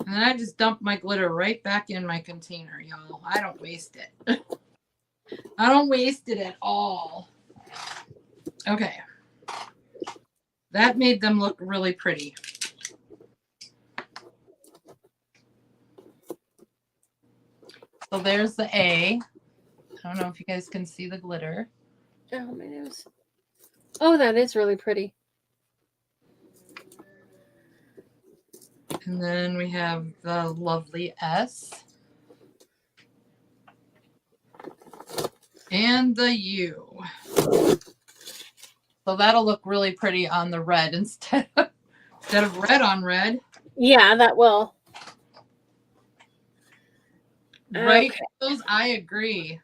And then I just dumped my glitter right back in my container, y'all. I don't waste it. I don't waste it at all. Okay. That made them look really pretty. So there's the A. I don't know if you guys can see the glitter. Oh, my nose. Oh, that is really pretty. And then we have the lovely S. And the U. So that'll look really pretty on the red instead of red on red. Yeah, that will. Right, okay. I agree.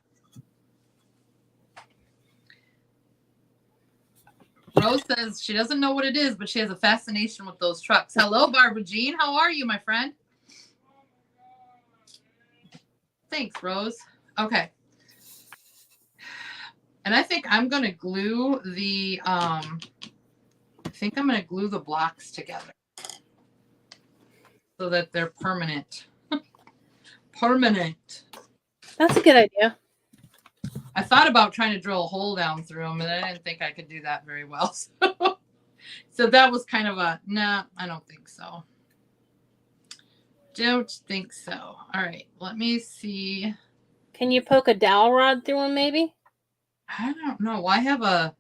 Rose says she doesn't know what it is, but she has a fascination with those trucks. Hello, Barbara Jean. How are you, my friend? Thanks, Rose. Okay. And I think I'm going to glue the blocks together so that they're permanent. Permanent. That's a good idea. I thought about trying to drill a hole down through them, and I didn't think I could do that very well. So that was kind of a, nah, I don't think so. Don't think so. All right, let me see. Can you poke a dowel rod through them, maybe? I don't know. I have a,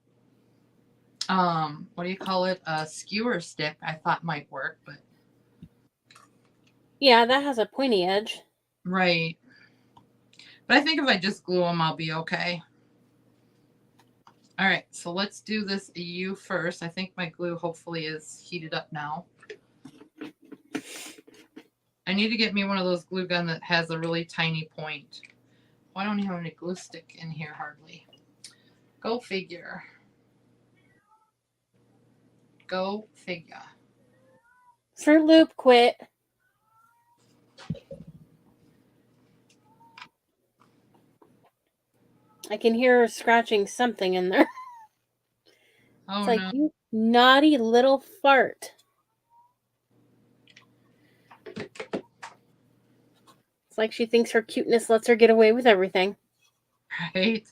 what do you call it? A skewer stick I thought might work, but. Yeah, that has a pointy edge. Right. But I think if I just glue them, I'll be okay. All right, so let's do this U first. I think my glue hopefully is heated up now. I need to get me one of those glue guns that has a really tiny point. Oh, I don't even have any glue stick in here hardly. Go figure. Go figure. Fruit Loop quit. I can hear her scratching something in there. Oh, it's like, no. you naughty little fart. It's like she thinks her cuteness lets her get away with everything. Right?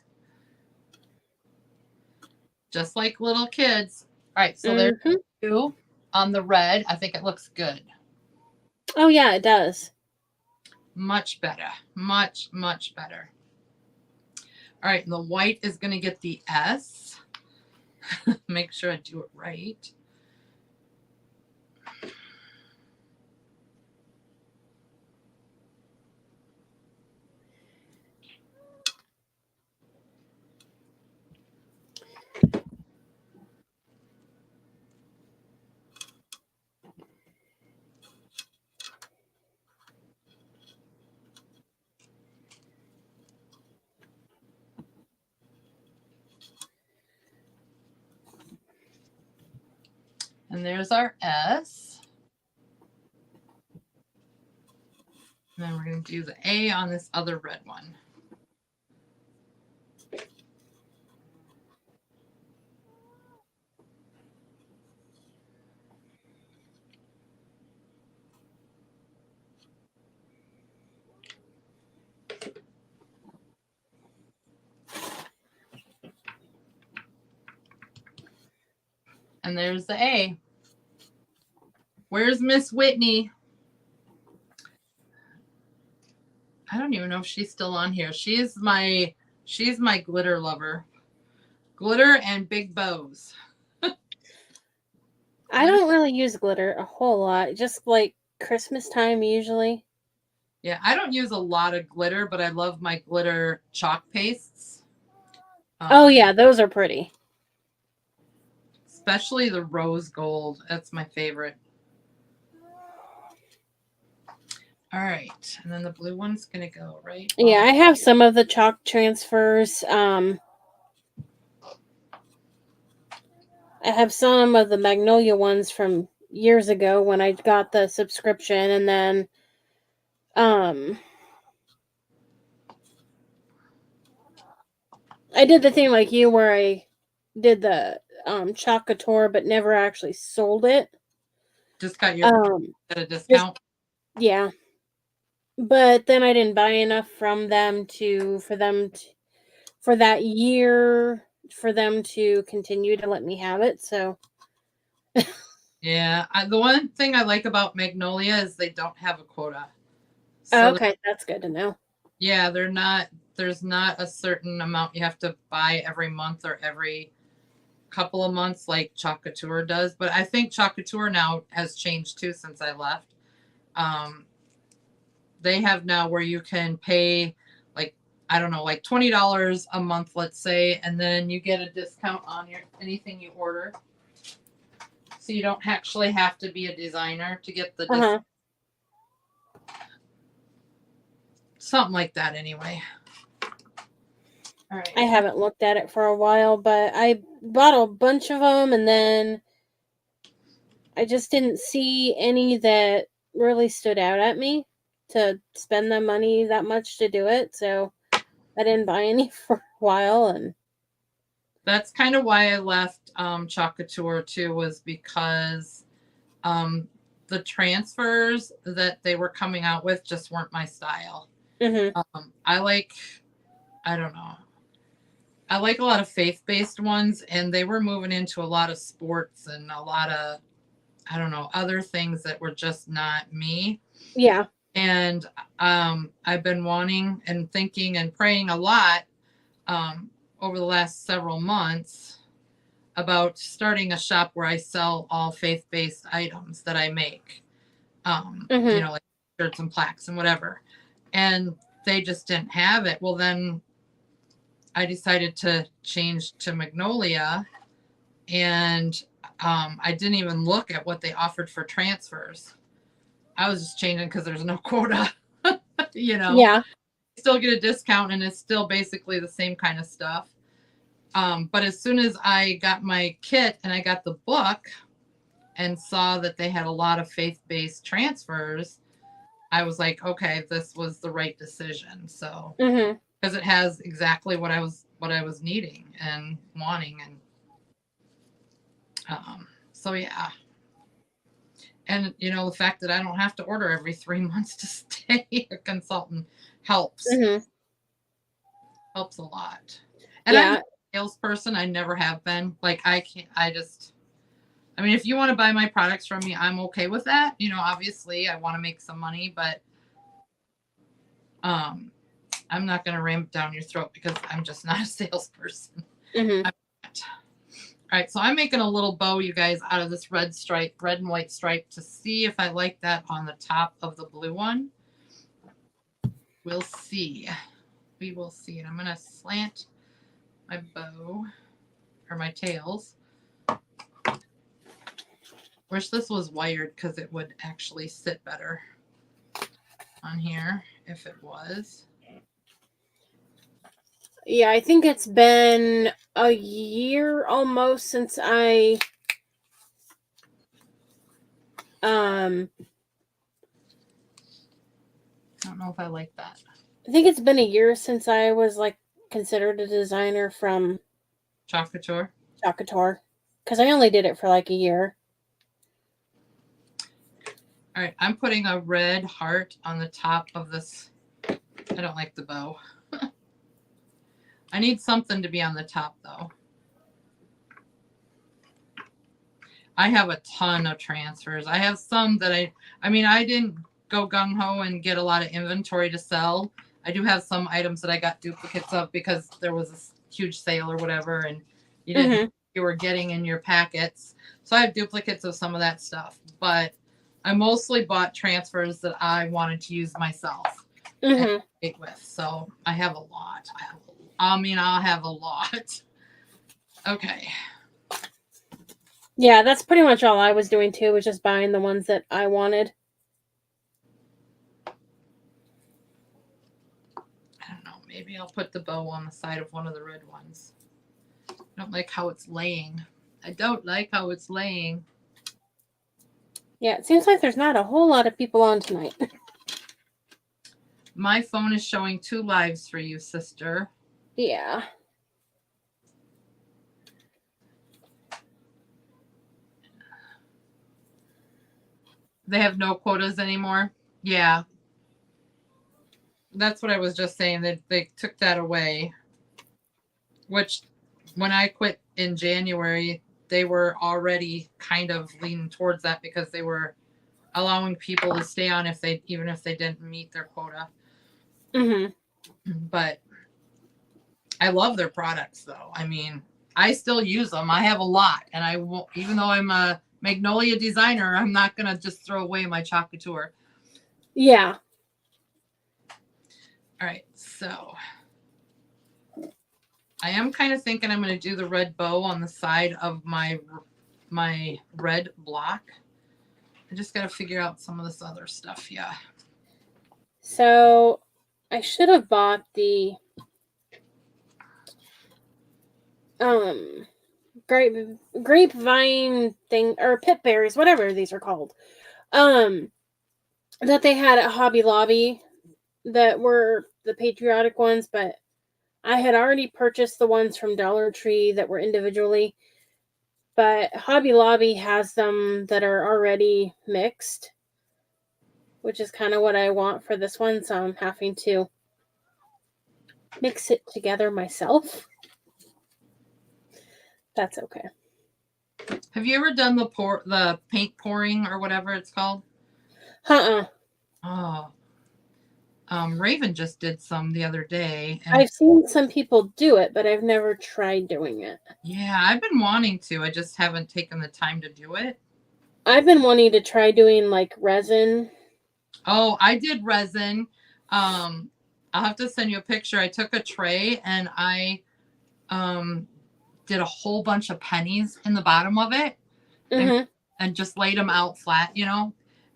Just like little kids. All right, so there's two on the red. I think it looks good. Oh, yeah, it does. Much better. Much, much better. All right, and the white is going to get the S. Make sure I do it right. And there's our S. And then we're going to do the A on this other red one. And there's the A. Where's Miss Whitney? I don't even know if she's still on here. She's my glitter lover. Glitter and big bows. I don't really use glitter a whole lot. Just like Christmas time usually. Yeah, I don't use a lot of glitter, but I love my glitter chalk pastes. Oh, yeah, those are pretty. Especially the rose gold. That's my favorite. All right. And then the blue one's going to go right. Yeah, I have some of the chalk transfers. I have some of the Magnolia ones from years ago when I got the subscription, and then I did the thing like you where I did the Chalk Couture but never actually sold it. Just got your at a discount. Yeah. But then I didn't buy enough from them for that year for them to continue to let me have it. So yeah, the one thing I like about Magnolia is they don't have a quota. So okay, that's good to know. Yeah, there's not a certain amount you have to buy every month or every couple of months like Chalk Couture does. But I think Chalk Couture now has changed too since I left. They have now where you can pay like, I don't know, like $20 a month, let's say, and then you get a discount on anything you order. So you don't actually have to be a designer to get the discount. Something like that anyway. All right. I haven't looked at it for a while, but I bought a bunch of them, and then I just didn't see any that really stood out at me to spend the money that much to do it, so I didn't buy any for a while. And that's kind of why I left Chocateur too, was because the transfers that they were coming out with just weren't my style. I don't know. I like a lot of faith-based ones, and they were moving into a lot of sports and a lot of, I don't know, other things that were just not me. yeah. And I've been wanting and thinking and praying a lot over the last several months about starting a shop where I sell all faith-based items that I make. You know, like shirts and plaques and whatever. And they just didn't have it. Well, then I decided to change to Magnolia, and I didn't even look at what they offered for transfers. I was just changing because there's no quota. You know, Yeah. still get a discount, and it's still basically the same kind of stuff. But as soon as I got my kit and I got the book and saw that they had a lot of faith-based transfers, I was like, okay, this was the right decision. So, because it has exactly what I was needing and wanting, and so yeah. And you know, the fact that I don't have to order every 3 months to stay a consultant helps. Helps a lot. And I'm Yeah. not a salesperson. I never have been. Like I mean, if you want to buy my products from me, I'm okay with that. You know, obviously I want to make some money, but I'm not going to ram it down your throat because I'm just not a salesperson. I'm not. All right, so I'm making a little bow, you guys, out of this red and white stripe, to see if I like that on the top of the blue one. We'll see. We will see. And I'm going to slant my bow, or my tails. Wish this was wired because it would actually sit better on here if it was. Yeah, I think it's been a year almost since I I don't know if I like that. I think it's been a year since I was like considered a designer from Chocateur. Because I only did it for like a year. All right, I'm putting a red heart on the top of this. I don't like the bow. I need something to be on the top though. I have a ton of transfers. I have some that I mean, I didn't go gung-ho and get a lot of inventory to sell. I do have some items that I got duplicates of because there was a huge sale or whatever, and you didn't know you were getting in your packets. So I have duplicates of some of that stuff, but I mostly bought transfers that I wanted to use myself and create with. So I have a lot. I'll have a lot. Okay. Yeah, that's pretty much all I was doing too, was just buying the ones that I wanted. I don't know. Maybe I'll put the bow on the side of one of the red ones. I don't like how it's laying. Yeah, it seems like there's not a whole lot of people on tonight. My phone is showing 2 lives for you, sister. Yeah. They have no quotas anymore? Yeah. That's what I was just saying. That they took that away. Which, when I quit in January, they were already kind of leaning towards that because they were allowing people to stay on even if they didn't meet their quota. But I love their products though. I mean, I still use them. I have a lot, and I won't, even though I'm a Magnolia designer, I'm not gonna just throw away my Chocateur. Yeah. All right, so I am kind of thinking I'm gonna do the red bow on the side of my red block. I just gotta figure out some of this other stuff. Yeah. So I should have bought the grapevine thing, or pip berries, whatever these are called. That they had at Hobby Lobby that were the patriotic ones, but I had already purchased the ones from Dollar Tree that were individually. But Hobby Lobby has them that are already mixed, which is kind of what I want for this one, so I'm having to mix it together myself. That's okay. Have you ever done the paint pouring or whatever it's called? Oh, Raven just did some the other day. And I've seen some people do it, but I've never tried doing it. yeah, I've been wanting to. I just haven't taken the time to do it. I've been wanting to try doing like resin. Oh, I did resin. I'll have to send you a picture. I took a tray and I did a whole bunch of pennies in the bottom of it and just laid them out flat,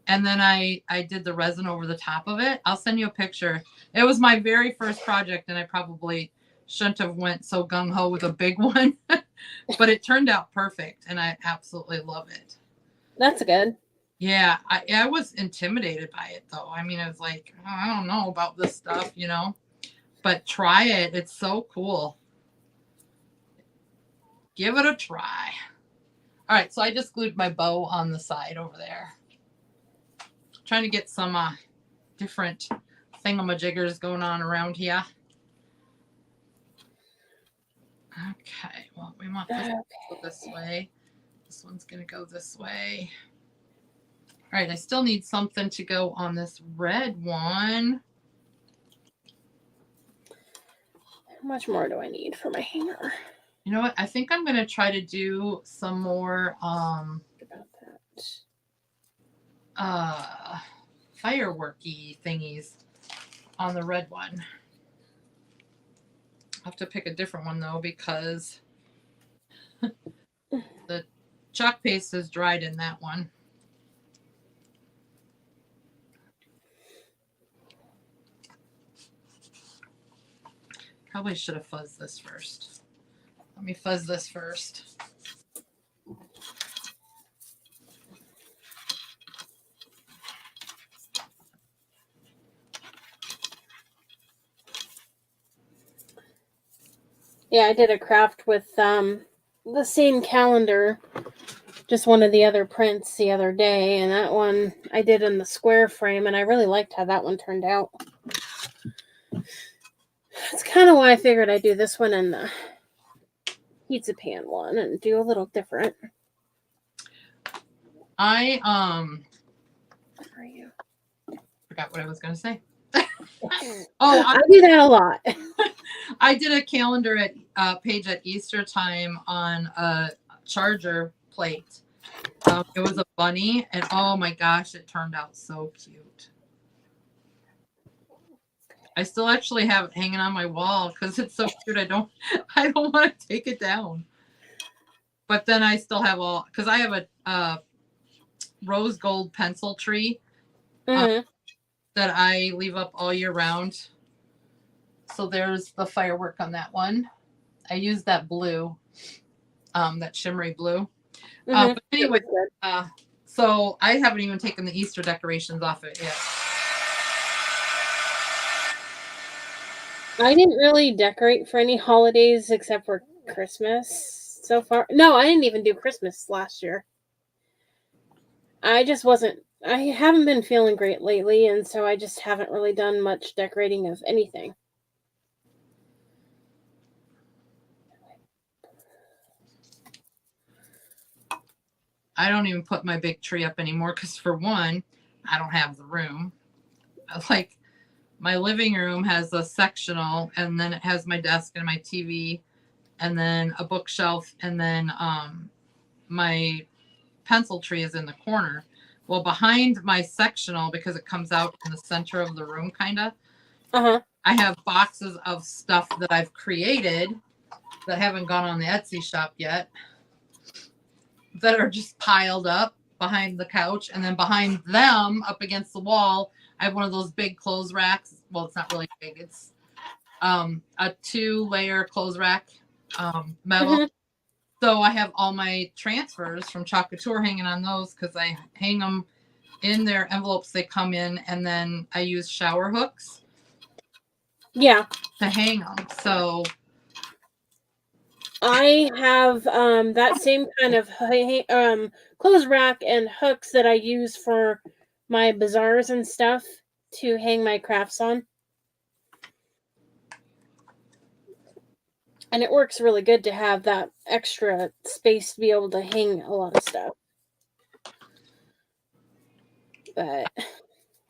and then I did the resin over the top of it. I'll send you a picture. It was my very first project, and I probably shouldn't have went so gung-ho with a big one, but it turned out perfect, and I absolutely love it. That's good. Yeah, I was intimidated by it, though. I mean, I was like, oh, I don't know about this stuff, but try it. It's so cool. Give it a try. All right, so I just glued my bow on the side over there. Trying to get some different thingamajiggers going on around here. Okay, well, we want this to go this way. This one's going to go this way. All right, I still need something to go on this red one. How much more do I need for my hanger? You know what? I think I'm going to try to do some more fireworky thingies on the red one. I'll have to pick a different one though, because the chalk paste is dried in that one. Probably should have fuzzed this first. Let me fuzz this first. Yeah, I did a craft with the same calendar, just one of the other prints the other day, and that one I did in the square frame, and I really liked how that one turned out. That's kind of why I figured I'd do this one in the pizza pan one and do a little different. I Where are you? Forgot what I was going to say. I do that a lot. I did a calendar page at Easter time on a charger plate. It was a bunny, and oh my gosh, it turned out so cute. I still actually have it hanging on my wall because it's so cute. I don't want to take it down. But then I still have because I have a rose gold pencil tree that I leave up all year round. So there's the firework on that one. I used that blue, that shimmery blue. But anyway, so I haven't even taken the Easter decorations off it yet. I didn't really decorate for any holidays except for Christmas so far. No, I didn't even do Christmas last year. I haven't been feeling great lately, and so I just haven't really done much decorating of anything. I don't even put my big tree up anymore because, for one, I don't have the room. Like, my living room has a sectional, and then it has my desk and my TV, and then a bookshelf, and then my pencil tree is in the corner. Well, behind my sectional, because it comes out in the center of the room, kind of, I have boxes of stuff that I've created that haven't gone on the Etsy shop yet, that are just piled up behind the couch. And then behind them, up against the wall, I have one of those big clothes racks. Well, it's not really big. It's a 2-layer clothes rack. metal. Mhm. So I have all my transfers from Chocolate Tour hanging on those because I hang them in their envelopes they come in, and then I use shower hooks Yeah. to hang them. So I have that same kind of clothes rack and hooks that I use for my bazaars and stuff to hang my crafts on. And it works really good to have that extra space to be able to hang a lot of stuff. But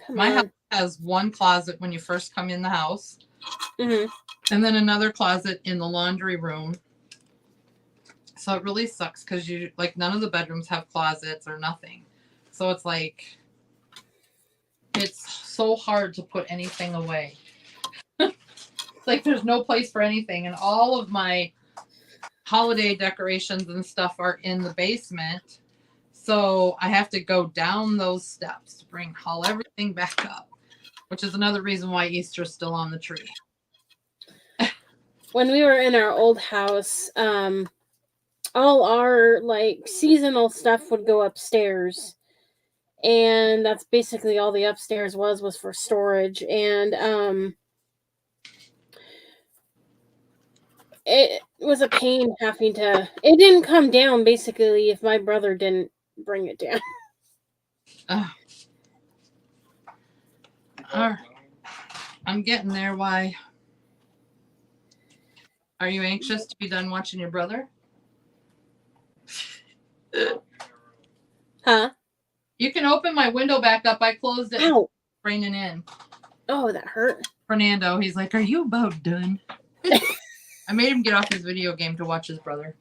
come my house on. has one closet when you first come in the house, Hmm. and then another closet in the laundry room. So it really sucks because you like none of the bedrooms have closets or nothing. So it's like it's so hard to put anything away. It's like there's no place for anything, and all of my holiday decorations and stuff are in the basement. So I have to go down those steps to haul everything back up, which is another reason why Easter's still on the tree. When we were in our old house, all our like seasonal stuff would go upstairs. And that's basically all the upstairs was for storage. And it was a pain having to. It didn't come down basically if my brother didn't bring it down. I'm getting there. Why? Are you anxious to be done watching your brother? Huh? You can open my window back up. I closed it. Ow. Raining in. Oh, that hurt. Fernando, he's like, "Are you about done?" I made him get off his video game to watch his brother.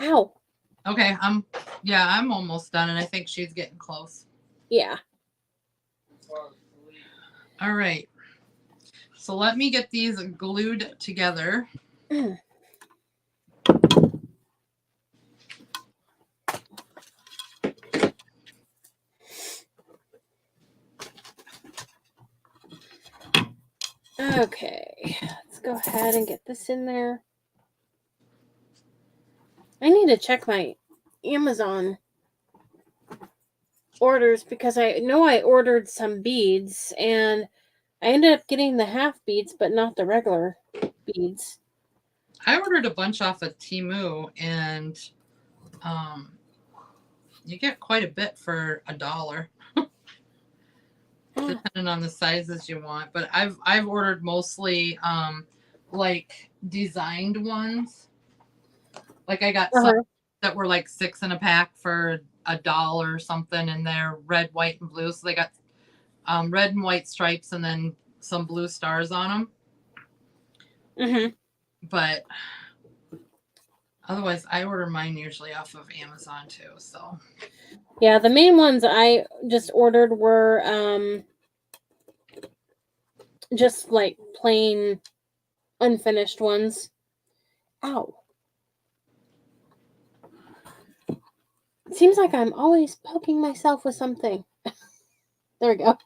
Ow. Okay, I'm almost done, and I think she's getting close. Yeah. All right. So let me get these glued together. Okay. Let's go ahead and get this in there. I need to check my Amazon orders because I know I ordered some beads and I ended up getting the half beads but not the regular beads. I ordered a bunch off of Temu, and you get quite a bit for $1. Depending on the sizes you want, but I've ordered mostly like designed ones. Like I got some that were like 6 in a pack for $1 or something, and they're red, white, and blue. So they got red and white stripes and then some blue stars on them. But otherwise, I order mine usually off of Amazon too. So yeah, the main ones I just ordered were just like plain unfinished ones. Ow. It seems like I'm always poking myself with something. There we go.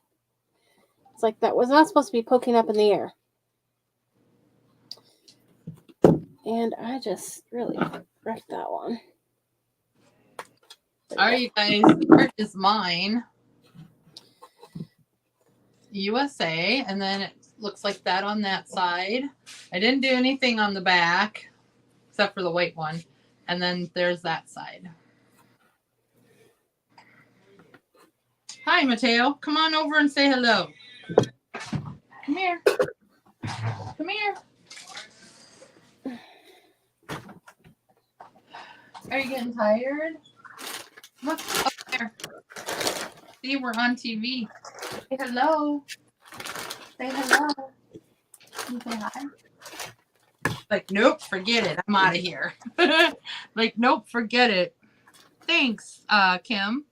It's like that was not supposed to be poking up in the air. And I just really wrecked that one. All right, you guys, here is mine. USA, and then it looks like that on that side. I didn't do anything on the back except for the white one, and then there's that side. Hi, Mateo. Come on over and say hello. Come here. Come here. Are you getting tired? Look up there. See, we're on TV. Say hello. Say hello. Can you say hi? Like, nope, forget it. I'm out of here. Like, nope, forget it. Thanks, Kim.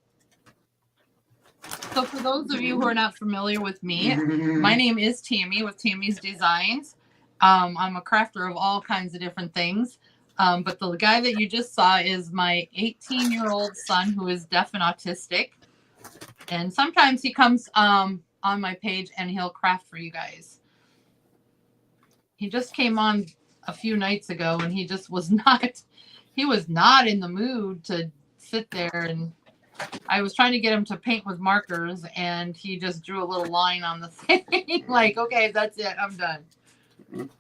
So for those of you who are not familiar with me, my name is Tammy with Tammy's Designs. I'm a crafter of all kinds of different things. But the guy that you just saw is my 18-year-old son who is deaf and autistic. And sometimes he comes on my page and he'll craft for you guys. He just came on a few nights ago and he just was not in the mood to sit there, and I was trying to get him to paint with markers and he just drew a little line on the thing. Like, okay, that's it. I'm done.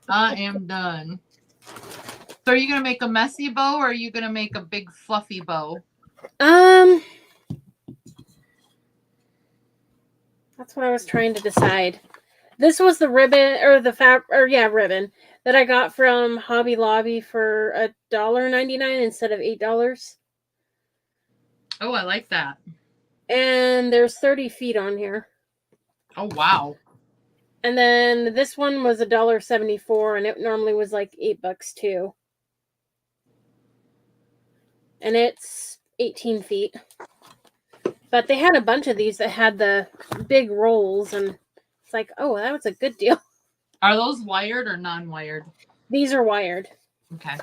I am done. So are you going to make a messy bow or are you going to make a big fluffy bow? That's what I was trying to decide. This was the ribbon ribbon that I got from Hobby Lobby for $1.99 instead of $8. Oh, I like that. And there's 30 feet on here. Oh, wow. And then this one was $1.74, and it normally was like $8 too. And it's 18 feet. But they had a bunch of these that had the big rolls, and it's like, oh, that was a good deal. Are those wired or non-wired? These are wired. Okay.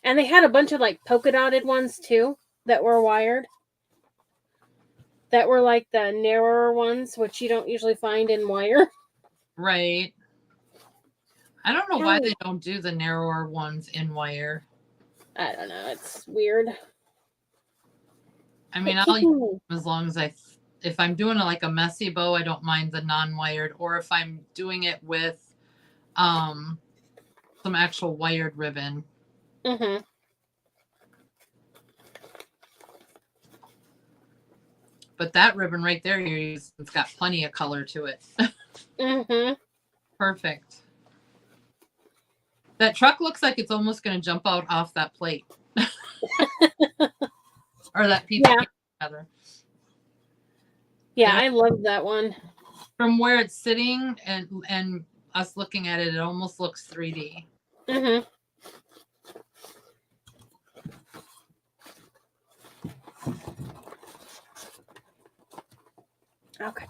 And they had a bunch of like polka dotted ones too that were wired. That were like the narrower ones, which you don't usually find in wire. Right. I don't know why they don't do the narrower ones in wire. I don't know. It's weird. I mean, I'll use them as long as if I'm doing like a messy bow, I don't mind the non-wired, or if I'm doing it with some actual wired ribbon. Mm-hmm. But that ribbon right there you're using, it's got plenty of color to it. Mm-hmm. Perfect. That truck looks like it's almost going to jump out off that plate. Or that piece of rather. Yeah, I love that one. From where it's sitting and us looking at it, it almost looks 3D. Mm-hmm. Okay.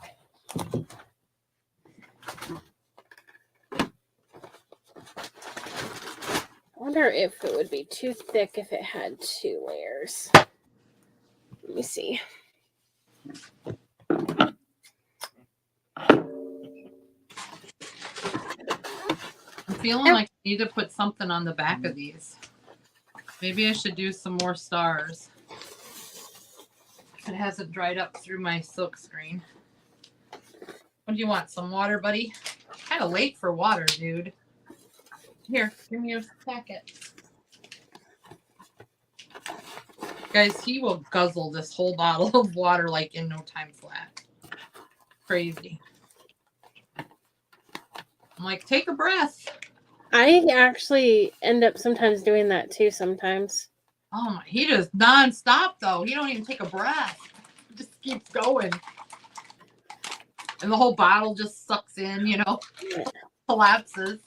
I wonder if it would be too thick if it had 2 layers. Let me see. I'm feeling like I need to put something on the back of these. Maybe I should do some more stars. If it hasn't dried up through my silk screen. What do you want? Some water, buddy? Kind of late for water, dude. Here, give me your packet. Guys, he will guzzle this whole bottle of water like in no time flat. Crazy. I'm like, take a breath. I actually end up sometimes doing that too sometimes. Oh my, he just nonstop though. He don't even take a breath. He just keeps going. And the whole bottle just sucks in, you know, collapses.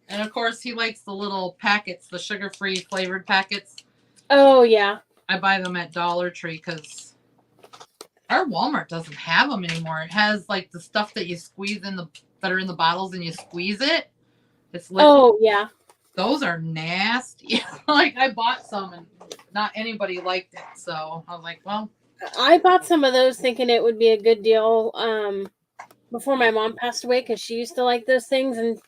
And of course he likes the little packets, the sugar-free flavored packets. Oh yeah. I buy them at Dollar Tree because our Walmart doesn't have them anymore. It has like the stuff that you squeeze that are in the bottles and you squeeze it. It's liquid. Oh yeah. Those are nasty. Like I bought some and not anybody liked it. So I was like, well. I bought some of those thinking it would be a good deal before my mom passed away because she used to like those things, and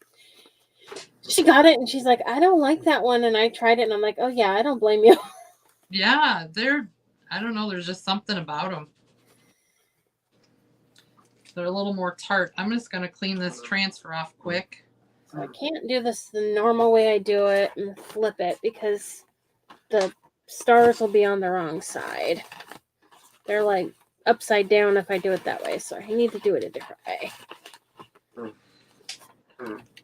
she got it and she's like, I don't like that one, and I tried it and I'm like, oh yeah, I don't blame you. Yeah, I don't know, there's just something about them. They're a little more tart. I'm just going to clean this transfer off quick. So I can't do this the normal way I do it and flip it because the stars will be on the wrong side. They're like upside down if I do it that way. So I need to do it a different way.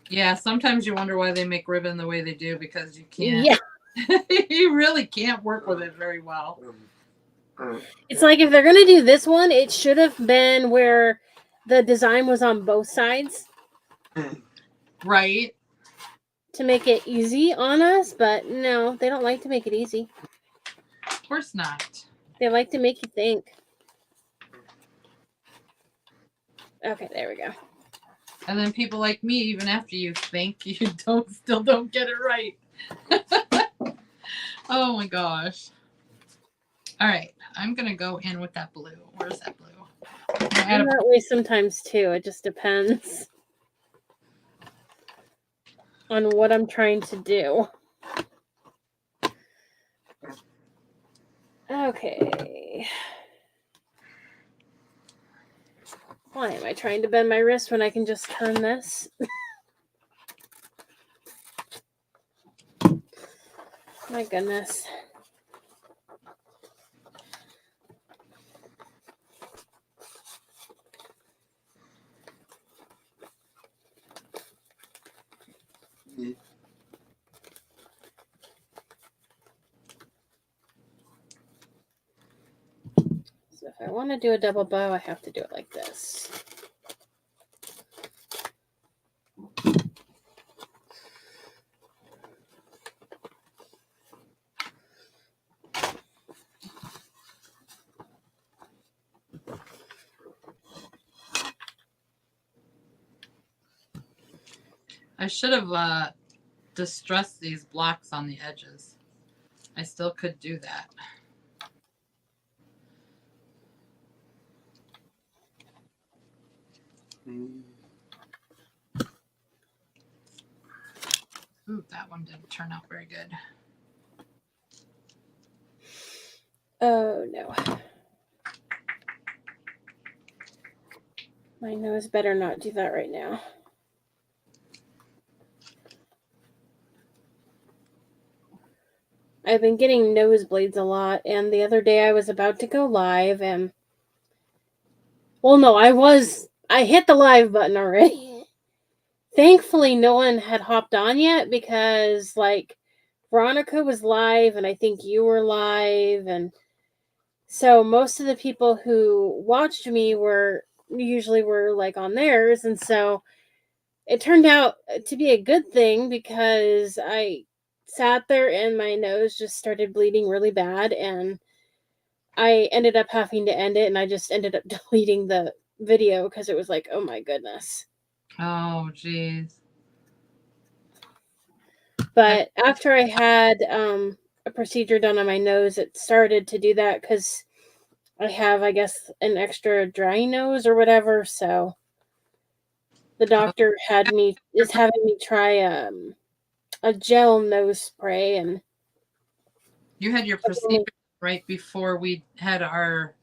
Yeah, sometimes you wonder why they make ribbon the way they do because you can't. Yeah. You really can't work with it very well. It's like if they're going to do this one, it should have been where the design was on both sides. Right. To make it easy on us, but no, they don't like to make it easy. Of course not. They like to make you think. Okay, there we go. And then people like me, even after you think, you still don't get it right. Oh my gosh. All right, I'm gonna go in with that blue. Where's that blue? I'm that way sometimes too. It just depends on what I'm trying to do. Okay. Why am I trying to bend my wrist when I can just turn this? My goodness. So if I want to do a double bow, I have to do it like this. I should have distressed these blocks on the edges. I still could do that. Ooh, that one didn't turn out very good. Oh no. My nose better not do that right now. I've been getting nosebleeds a lot, and the other day I was about to go live, and well, no, I hit the live button already. Thankfully, no one had hopped on yet because, like, Veronica was live, and I think you were live, and so most of the people who watched me were like on theirs, and so it turned out to be a good thing because I sat there and my nose just started bleeding really bad, and I ended up having to end it, and I just ended up deleting the video because it was like, oh my goodness. Oh, geez. But after I had a procedure done on my nose, it started to do that because I have, I guess, an extra dry nose or whatever. So the doctor is having me try a gel nose spray. And you had your procedure right before we had our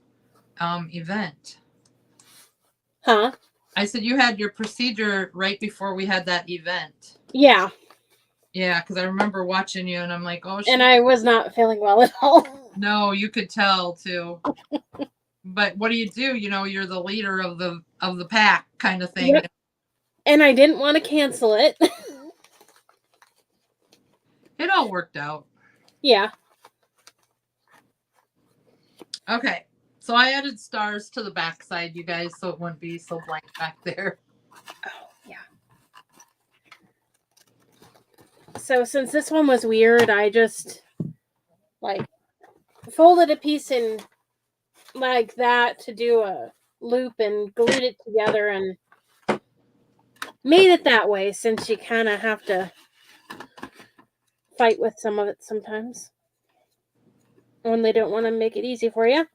event. Huh? I said you had your procedure right before we had that event. Yeah. Yeah, because I remember watching you, and I'm like, oh, and I was not feeling well at all. No, you could tell too. But what do? You know, you're the leader of the pack, kind of thing. Yep. And I didn't want to cancel it. It all worked out. Yeah. Okay, so I added stars to the backside, you guys, so it wouldn't be so blank back there. Oh, yeah. So since this one was weird, I just like folded a piece in like that to do a loop and glued it together and made it that way, since you kind of have to fight with some of it sometimes when they don't want to make it easy for you.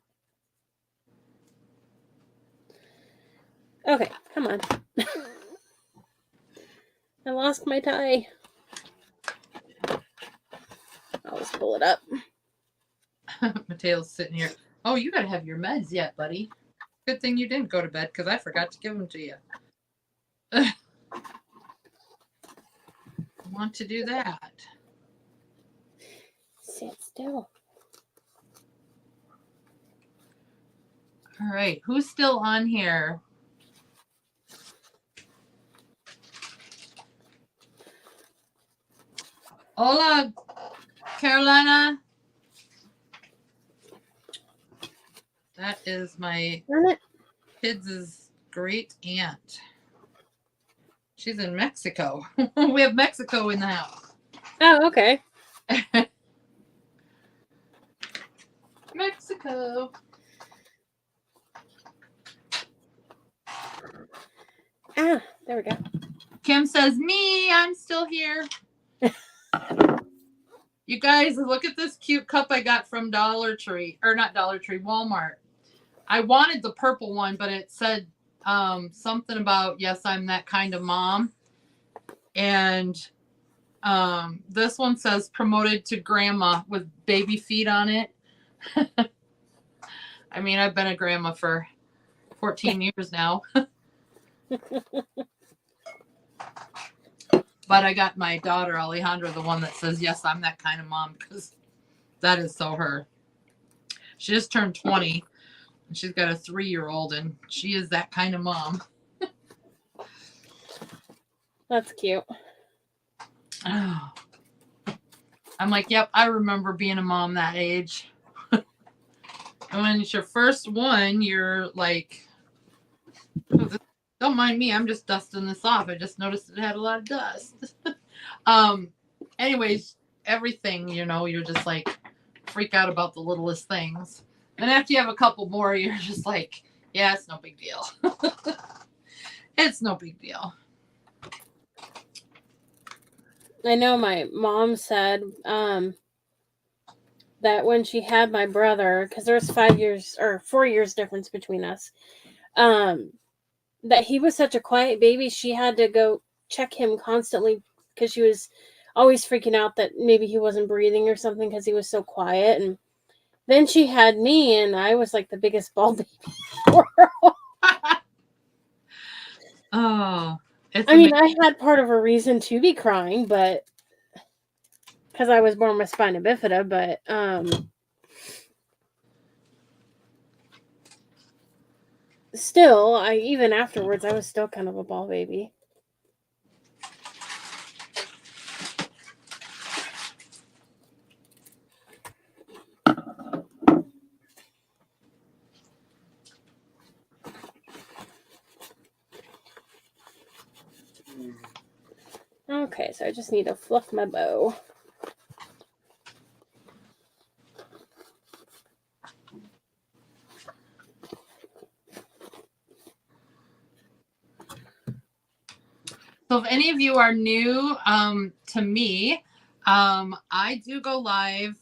Okay, come on. I lost my tie. I'll just pull it up. Mateo's sitting here. Oh, you gotta have your meds yet, buddy. Good thing you didn't go to bed because I forgot to give them to you. Want to do that? Sit still. All right, who's still on here? Hola, Carolina. That is my kids' great aunt. She's in Mexico. We have Mexico in the house. Oh, okay. Mexico. Ah, there we go. Kim says, me, I'm still here. You guys, look at this cute cup I got from Dollar Tree. Or not Dollar Tree, Walmart. I wanted the purple one, but it said something about, yes, I'm that kind of mom. And this one says promoted to grandma with baby feet on it. I mean, I've been a grandma for 14 years now. But I got my daughter, Alejandra, the one that says, yes, I'm that kind of mom, because that is so her. She just turned 20, and she's got a 3-year-old, and she is that kind of mom. That's cute. I'm like, yep, I remember being a mom that age. And when it's your first one, you're like, oh, don't mind me, I'm just dusting this off. I just noticed it had a lot of dust. Anyways, everything, you're just like freak out about the littlest things. And after you have a couple more, you're just like, yeah, it's no big deal. It's no big deal. I know my mom said that when she had my brother, because there's 5 years or 4 years difference between us, that he was such a quiet baby, she had to go check him constantly because she was always freaking out that maybe he wasn't breathing or something because he was so quiet. And then she had me, and I was like the biggest ball baby in the world. Oh, I mean, I had part of a reason to be crying, but because I was born with spina bifida, but still, even afterwards, I was still kind of a ball baby. Okay, so I just need to fluff my bow. So if any of you are new to me, I do go live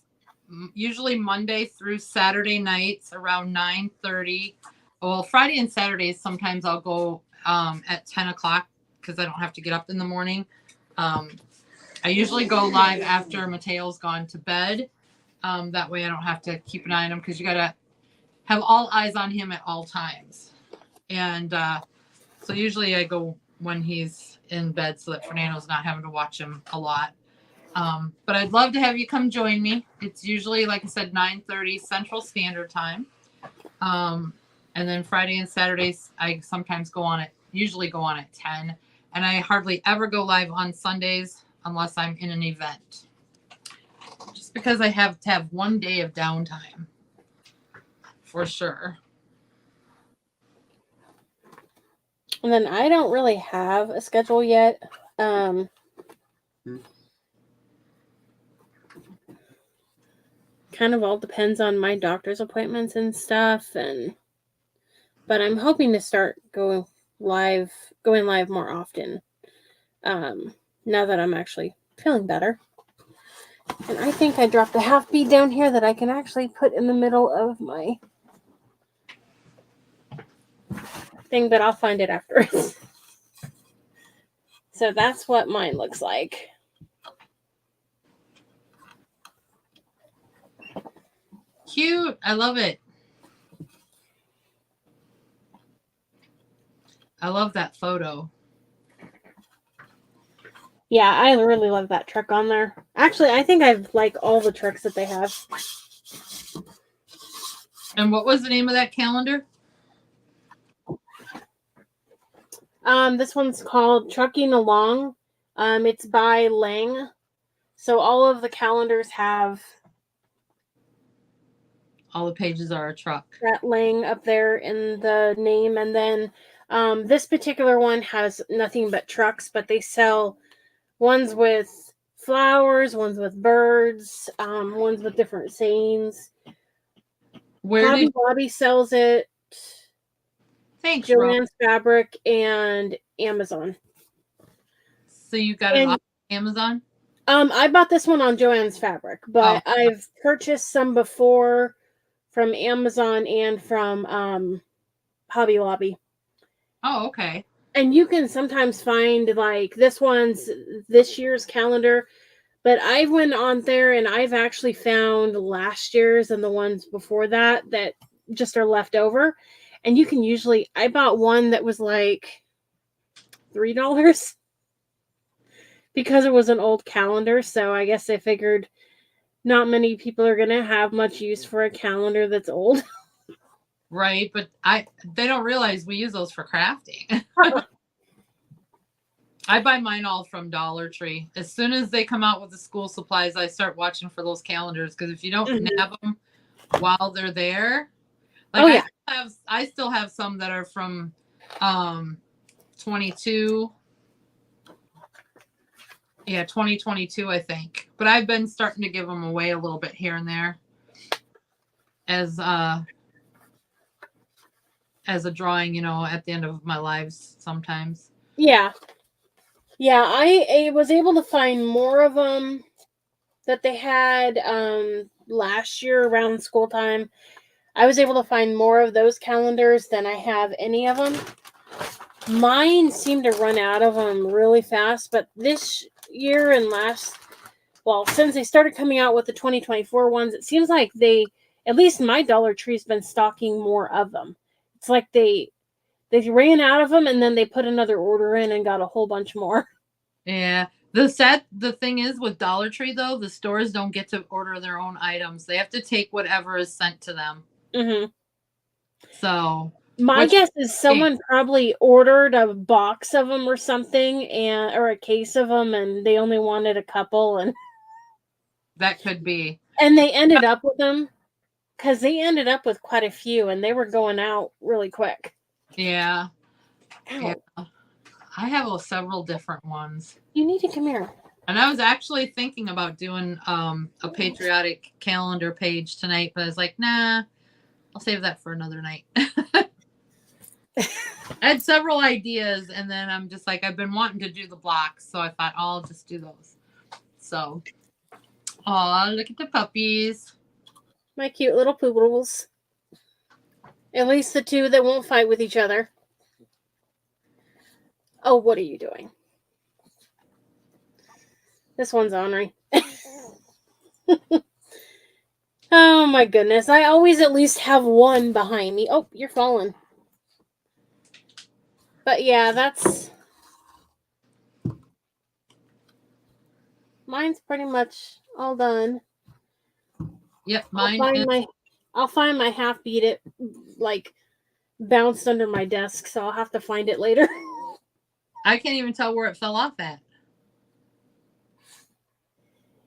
usually Monday through Saturday nights around 9:30. Well, Friday and Saturdays, sometimes I'll go at 10 o'clock because I don't have to get up in the morning. I usually go live after Mateo's gone to bed. That way I don't have to keep an eye on him, because you got to have all eyes on him at all times. And so usually I go when he's in bed so that Fernando's not having to watch him a lot. But I'd love to have you come join me. It's usually, like I said, 9:30 Central Standard Time. And then Friday and Saturdays, I sometimes usually go on at 10. And I hardly ever go live on Sundays unless I'm in an event. Just because I have to have one day of downtime. For sure. And then I don't really have a schedule yet. Kind of all depends on my doctor's appointments and stuff, but I'm hoping to start going live more often. Now that I'm actually feeling better. And I think I dropped a half bead down here that I can actually put in the middle of my thing, but I'll find it afterwards. So that's what mine looks like. Cute. I love it. I love that photo. Yeah, I really love that truck on there. Actually, I think I like all the trucks that they have. And what was the name of that calendar? This one's called Trucking Along. It's by Lang. So all of the calendars have all the pages are a truck. That Lang up there in the name. And then this particular one has nothing but trucks, but they sell ones with flowers, ones with birds, ones with different sayings. Hobby Lobby sells it. Thanks, Joann's Fabric and Amazon. So you got it off Amazon? I bought this one on Joann's Fabric, but I've purchased some before from Amazon and from Hobby Lobby. Oh, okay. And you can sometimes find like this one's this year's calendar, but I went on there and I've actually found last year's and the ones before that that just are left over. And you can usually, I bought one that was like $3 because it was an old calendar. So I guess I figured not many people are going to have much use for a calendar that's old. Right, but they don't realize we use those for crafting. I buy mine all from Dollar Tree. As soon as they come out with the school supplies, I start watching for those calendars because if you don't nab them while they're there, like I still have some that are from 22. Yeah, 2022, I think. But I've been starting to give them away a little bit here and there as a drawing, at the end of my lives sometimes. Yeah. Yeah, I was able to find more of them that they had last year around school time. I was able to find more of those calendars than I have any of them. Mine seemed to run out of them really fast, but this year and since they started coming out with the 2024 ones, it seems like at least my Dollar Tree's been stocking more of them. It's like they ran out of them and then they put another order in and got a whole bunch more. Yeah. The thing is with Dollar Tree though, the stores don't get to order their own items. They have to take whatever is sent to them. Mm-hmm. So my guess is someone probably ordered a box of them or something, or a case of them, and they only wanted a couple, and that could be. And they ended up with them because they ended up with quite a few, and they were going out really quick. Yeah. Ow. Yeah. I have several different ones. You need to come here. And I was actually thinking about doing a patriotic calendar page tonight, but I was like, nah, I'll save that for another night. I had several ideas, and then I'm just like, I've been wanting to do the blocks, so I thought, I'll just do those. So, look at the puppies. My cute little poodles. At least the two that won't fight with each other. Oh, what are you doing? This one's ornery. Oh my goodness. I always at least have one behind me. Oh, you're falling. But yeah, mine's pretty much all done. Yep, mine I'll find my half beat it like bounced under my desk, so I'll have to find it later. I can't even tell where it fell off at.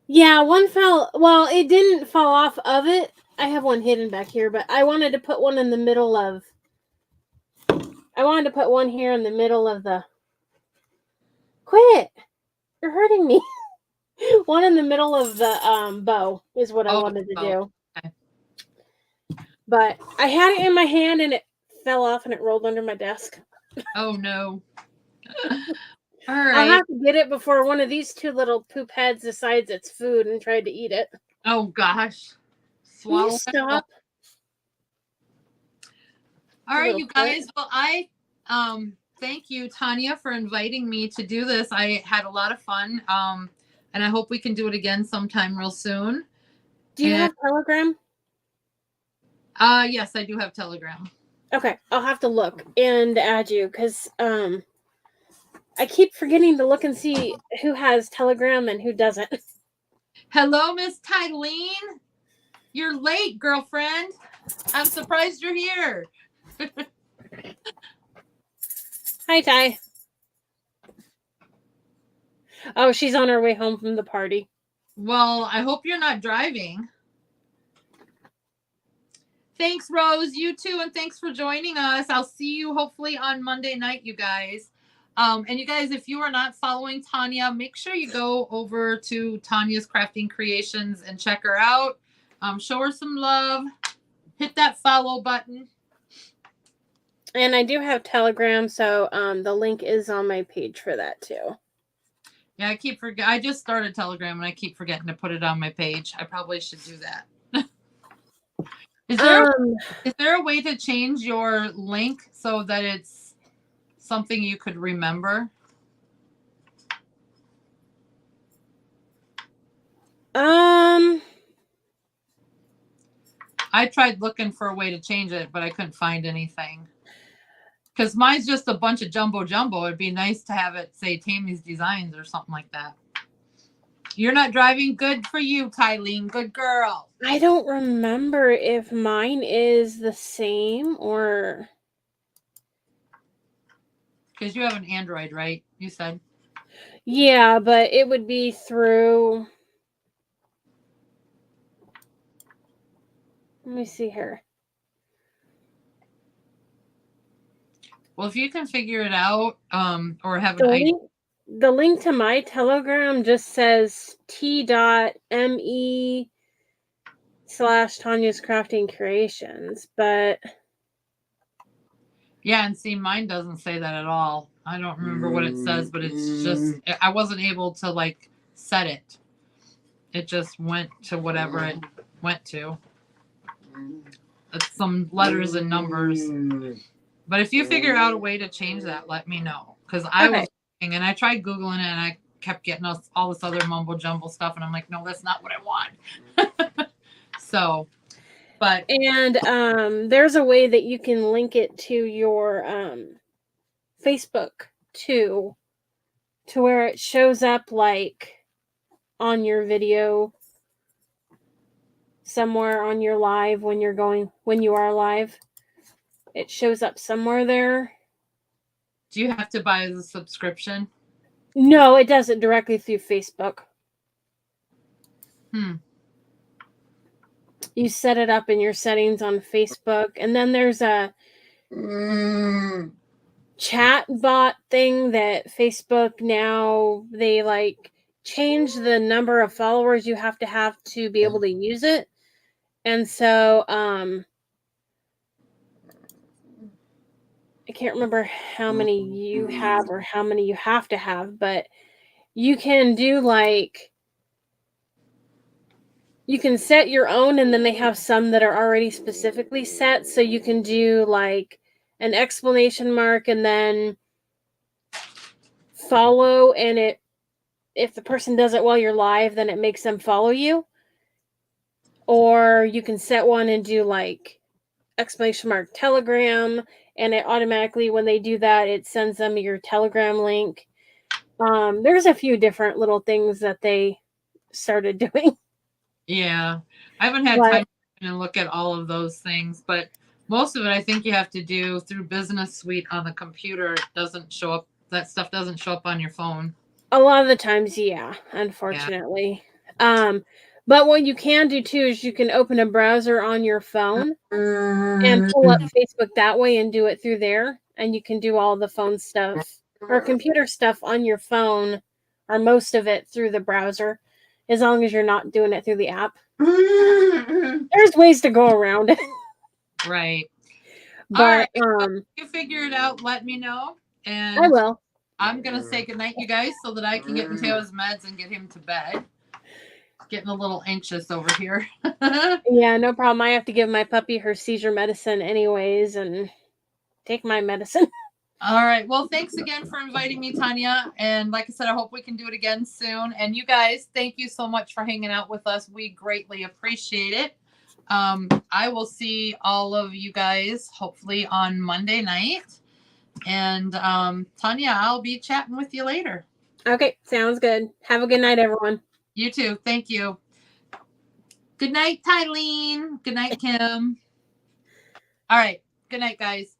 Yeah, one fell. Well, it didn't fall off of it. I have one hidden back here, but I wanted to put one in the middle of. I wanted to put one here in the middle of the. Quit! You're hurting me. One in the middle of the bow is what I wanted to do. Okay. But I had it in my hand and it fell off and it rolled under my desk. Oh no. All right. I'll have to get it before one of these two little poop heads decides it's food and tried to eat it. Oh gosh. Swallow. Will you stop? All right, you guys. Well, I thank you, Tonya, for inviting me to do this. I had a lot of fun. And I hope we can do it again sometime real soon. Do you have Telegram? Yes, I do have Telegram. Okay, I'll have to look and add you because I keep forgetting to look and see who has Telegram and who doesn't. Hello, Miss Tylene. You're late, girlfriend. I'm surprised you're here. Hi, Ty. Oh, she's on her way home from the party. Well, I hope you're not driving. Thanks, Rose. You too, and thanks for joining us. I'll see you hopefully on Monday night, you guys. And you guys, if you are not following Tonya, make sure you go over to Tonya's Crafting Creations and check her out. Show her some love. Hit that follow button. And I do have Telegram, so the link is on my page for that too. Yeah, I just started Telegram and I keep forgetting to put it on my page. I probably should do that. Is there a way to change your link so that it's something you could remember? I tried looking for a way to change it, but I couldn't find anything. Because mine's just a bunch of jumbo. It'd be nice to have it say Tammy's Designs or something like that. You're not driving. Good for you, Kylene. Good girl. I don't remember if mine is the same or... Because you have an Android, right? You said. Yeah, but it would be through... Let me see here. Well, if you can figure it out, or have an idea. The link to my Telegram just says t.me/Tonya's Crafting Creations, but... Yeah, and see, mine doesn't say that at all. I don't remember what it says, but it's just, I wasn't able to, like, set it. It just went to whatever it went to. It's some letters and numbers. But if you figure out a way to change that, let me know. Because I was looking, and I tried Googling it, and I kept getting all this other mumbo jumbo stuff, and I'm like, no, that's not what I want. So, but. And there's a way that you can link it to your Facebook, too, to where it shows up, like, on your video somewhere on your live when you are live. It shows up somewhere there. Do you have to buy the subscription? No, it does it directly through Facebook. You set it up in your settings on Facebook, and then there's a chat bot thing that Facebook now, they like change the number of followers you have to be able to use it. And so I can't remember how many you have or how many you have to have, but you can do like, you can set your own, and then they have some that are already specifically set. So you can do like an exclamation mark and then follow, and if the person does it while you're live, then it makes them follow you. Or you can set one and do like exclamation mark Telegram, and it automatically, when they do that, it sends them your Telegram link. There's a few different little things that they started doing. Yeah, I haven't had time to look at all of those things, but most of it I think you have to do through Business Suite on the computer. It doesn't show up. That stuff doesn't show up on your phone. A lot of the times, yeah, unfortunately. Yeah. But what you can do too is you can open a browser on your phone and pull up Facebook that way and do it through there. And you can do all the phone stuff or computer stuff on your phone, or most of it through the browser, as long as you're not doing it through the app. There's ways to go around it. Right. But if you figure it out, let me know. And I will. I'm going to say goodnight, you guys, so that I can get Mateo's meds and get him to bed. Getting a little anxious over here. Yeah, no problem. I have to give my puppy her seizure medicine anyways and take my medicine. All right. Well, thanks again for inviting me, Tonya. And like I said, I hope we can do it again soon. And you guys, thank you so much for hanging out with us. We greatly appreciate it. I will see all of you guys hopefully on Monday night. And Tonya, I'll be chatting with you later. Okay, sounds good. Have a good night, everyone. You too. Thank you. Good night, Tylene. Good night, Kim. All right. Good night, guys.